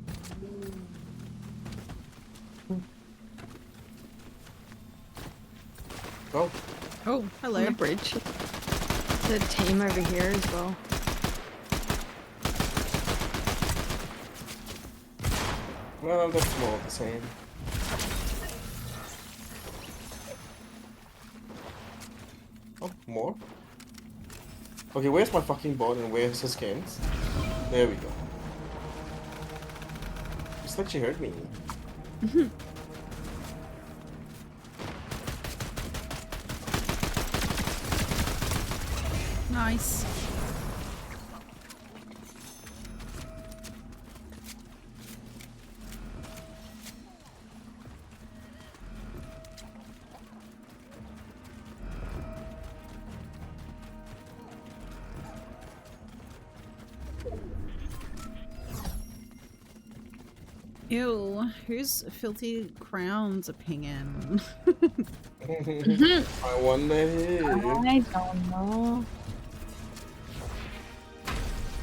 Oh, Oh, On hello. the bridge. The team over here as well. well, that's more of the same. Oh, more? Okay, where's my fucking board and where's the skins? There we go. It's like she heard me. Nice. Ew, whose filthy crowns are pinging? I wonder who. I don't know.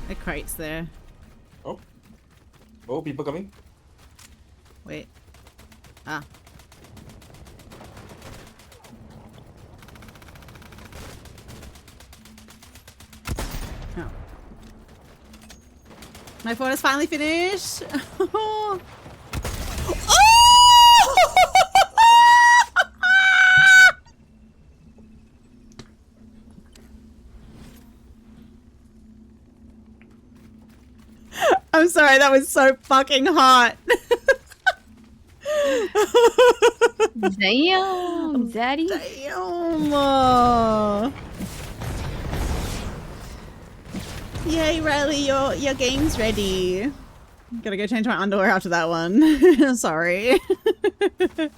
The crate's there. Oh. Oh, people coming. Wait. Ah. Oh. My phone is finally finished. Oh! I'm sorry, that was so fucking hot. Damn, daddy. Damn. Yay, Riley, your game's ready. Gotta go change my underwear after that one. Sorry. I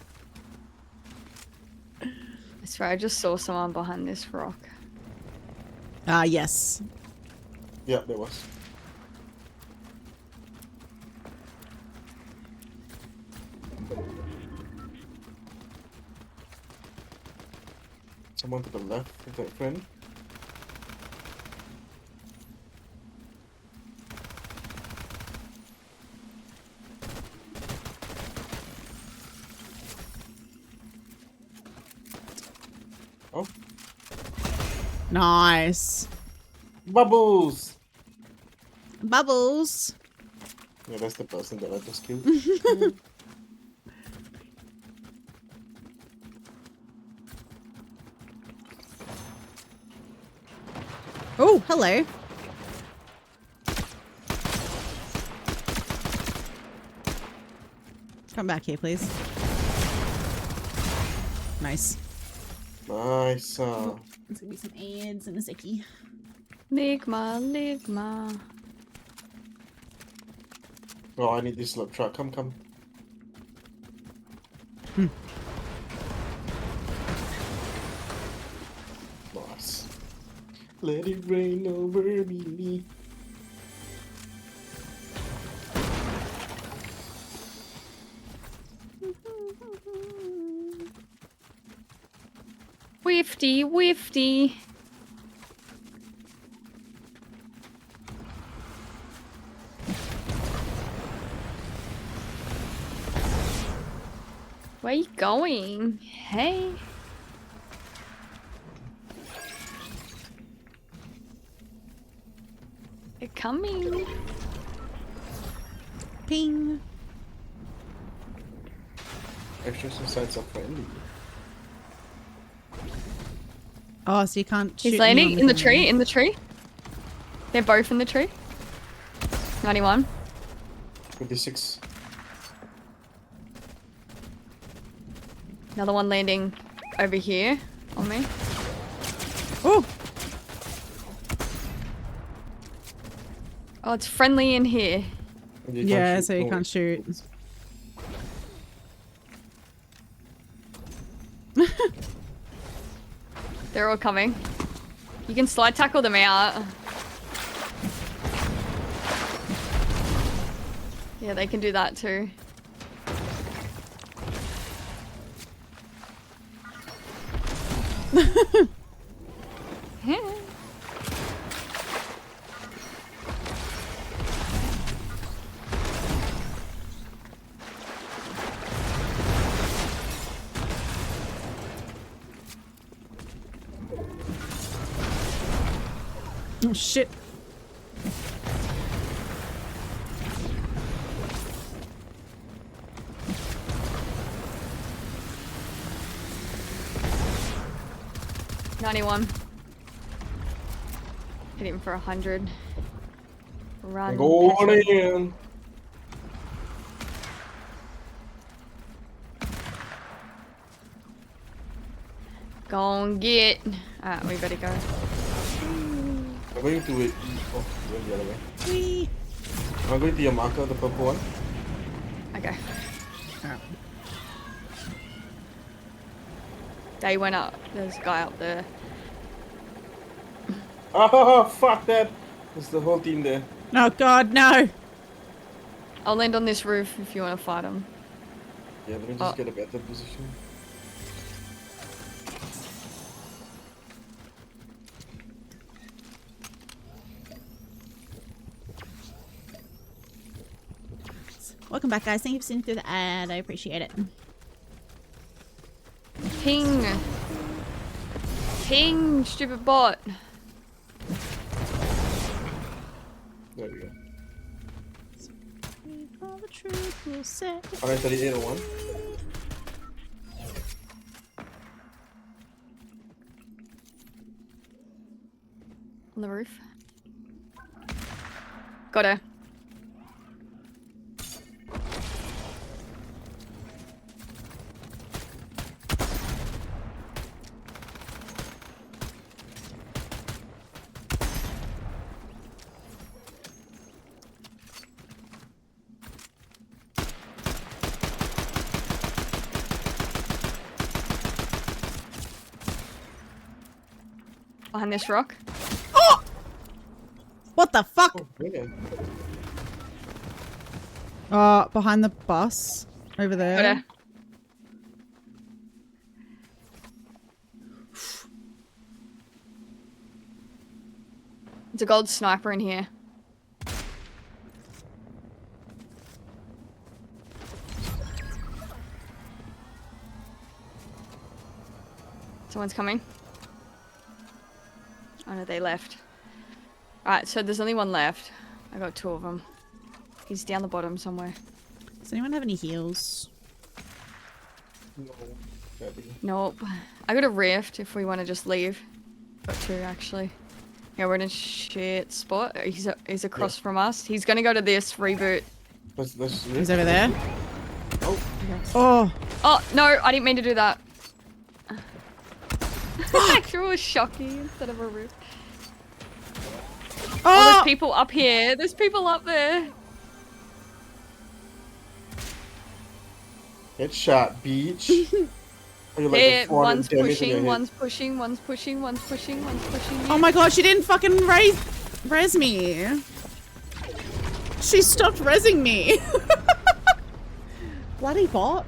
swear, I just saw someone behind this rock. Yes. Yeah, there was. Someone to the left of that friend. Oh, Nice. bubbles! Bubbles. Yeah, that's the person that I just killed. Oh, hello. Come back here, please. Nice. Nice. There's gonna be some ads in a seckie. Ligma, Ligma. Oh, I need this slug truck. Come, come. Nice. Let it rain over me. Wifty, wifty. Where you going? Hey. They're coming. Ping. Extras and sites are friendly. Oh, so you can't shoot He's me landing on in the thing. tree, in the tree. They're both in the tree. 91. 26. Another one landing over here on me. Oh, Oh, it's friendly in here. And you can't yeah, shoot. so you Oh, can't shoot. oops. They're all coming. You can slide tackle them out. Yeah, they can do that too. Oh, shit. $91. Hit him for 100. Run. Go on peasant. in. Go and get. Alright, we better go. I'm going to it. Oh, you went the other way. Whee. I'm going to your marker, the purple one. Okay. Alright. They went up. There's a guy up there. Oh, fuck that. There's the whole team there. Oh god, no. I'll land on this roof if you want to fight him. Yeah, let me just Oh. get a better position. Welcome back, guys. Thank you for sitting through the ad. I appreciate it. Ping! Ping, stupid bot. There we go. All the truth will set. 138 on one. On the roof. Got her. Behind this rock. Oh! What the fuck? Oh, yeah. Behind the bus. Over there. Got her. There's a gold sniper in here. Someone's coming. Oh no, they left. Alright, so there's only one left. I got 2 of them. He's down the bottom somewhere. Does anyone have any heals? No. Daddy. Nope. I got a rift if we want to just leave. Got 2 actually. Yeah, we're in a shit spot. He's across from us. He's gonna go to this reboot. Let's He's over there. Oh. Oh. Oh, no, I didn't mean to do that. I threw a shocky instead of a rift. Oh, Oh! there's people up here. There's people up there. Headshot, beach. Oh, you're like Yeah, a 400 one's damage in your pushing, head. one's pushing, one's pushing, one's pushing, one's pushing. Oh my god, she didn't fucking res me. She stopped resing me. Bloody bot.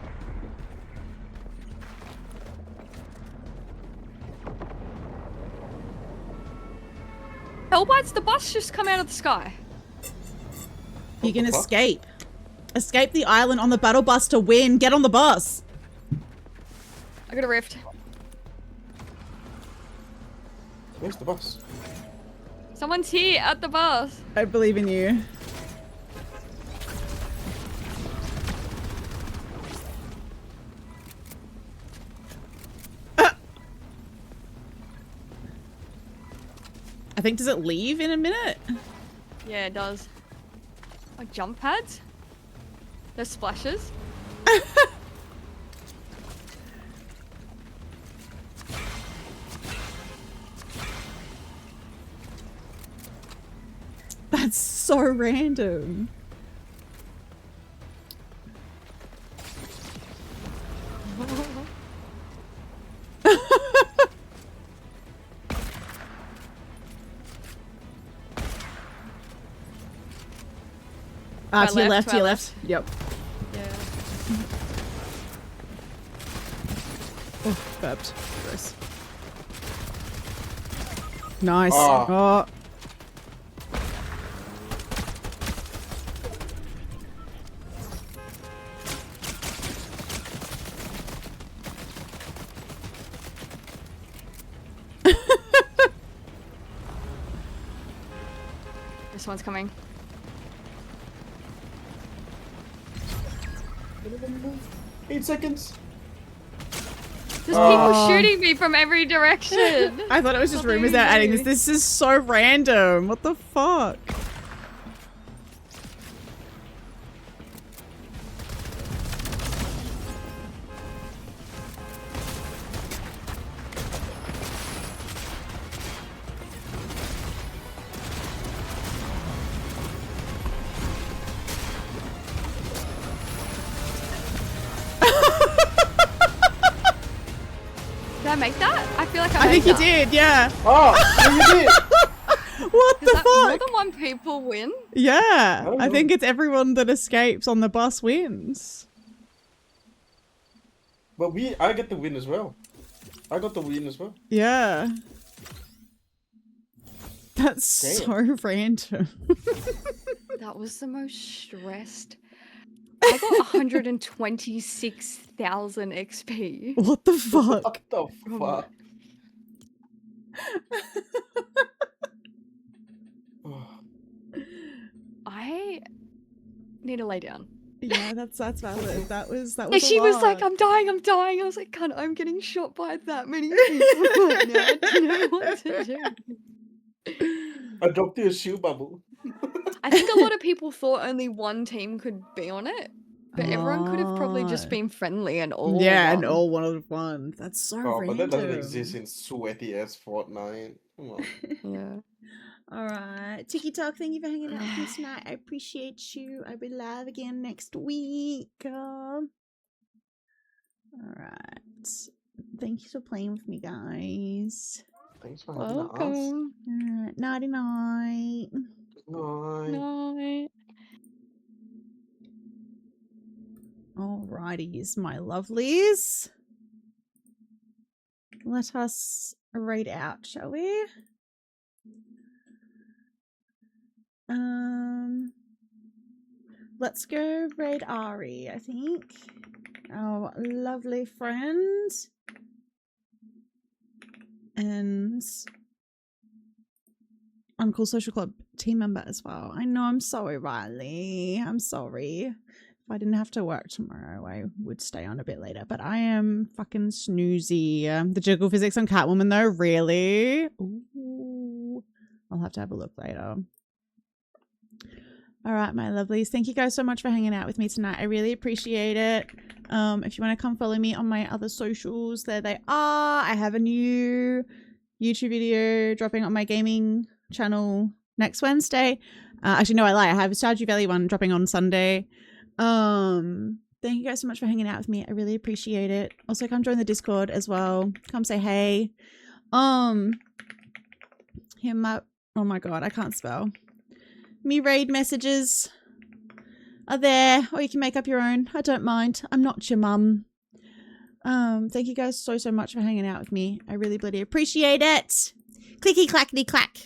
Hellbites, the bus just come out of the sky. You can the fuck? escape. Escape the island on the battle bus to win. Get on the bus. I got a rift. Where's the bus? Someone's here at the bus. I believe in you. I think, does it leave in a minute? Yeah, it does. Like jump pads? There's splashes. That's so random. To your left, to your left. Yep. Yeah. Oh, burped. Gross. Nice. Ah. Oh. This one's coming. 8 seconds. There's people shooting me from every direction. I thought it was just What do rumors you out adding do? this. This is so random. What the fuck? Did I make that? I feel like I made think you that. did, yeah. Oh, you did. What Does the that more fuck? than one people win? Yeah, don't I know. think it's everyone that escapes on the bus wins. But I get the win as well. I got the win as well. Yeah. That's so random. That was the most stressed. I got 126,000 XP. What the fuck? What the fuck? I need to lay down. Yeah, that's valid. That was Yeah, a she was like, lot. I'm dying. I was like, cunt, I'm getting shot by that many people right now. I don't know what to do. I dropped you a shoe bubble. I think a lot of people thought only one team could be on it, but everyone could have probably just Oh. been friendly and all. Yeah, and won. all one of one. That's so Oh, random. but that doesn't exist in sweaty ass Fortnite. Come on. Yeah. All right, Tiki Talk, thank you for hanging out with me tonight. I appreciate you. I'll be live again next week. All right, thank you for playing with me, guys. Thanks for having us. Welcome. Nighty night. Night. Night. Alrighties, my lovelies. Let us read out, shall we? Let's go raid Ari, I think. Our lovely friend. And Uncle Social Club team member as well. I know, I'm sorry, Riley. I'm sorry. If I didn't have to work tomorrow, I would stay on a bit later. But I am fucking snoozy. The jiggle physics on Catwoman, though, really? Ooh. I'll have to have a look later. All right, my lovelies. Thank you guys so much for hanging out with me tonight. I really appreciate it. If you want to come follow me on my other socials, there they are. I have a new YouTube video dropping on my gaming channel next Wednesday. Actually, no, I lie. I have a Stardew Valley one dropping on Sunday. Thank you guys so much for hanging out with me. I really appreciate it. Also, come join the Discord as well. Come say hey. Him up. Oh my god, I can't spell. Me raid messages are there, or you can make up your own. I don't mind. I'm not your mum. Thank you guys so much for hanging out with me. I really bloody appreciate it. Clicky clackety clack.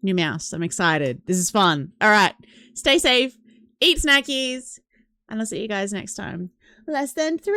New mouse. I'm excited. This is fun. All right. Stay safe. Eat snackies. And I'll see you guys next time. Less than 3.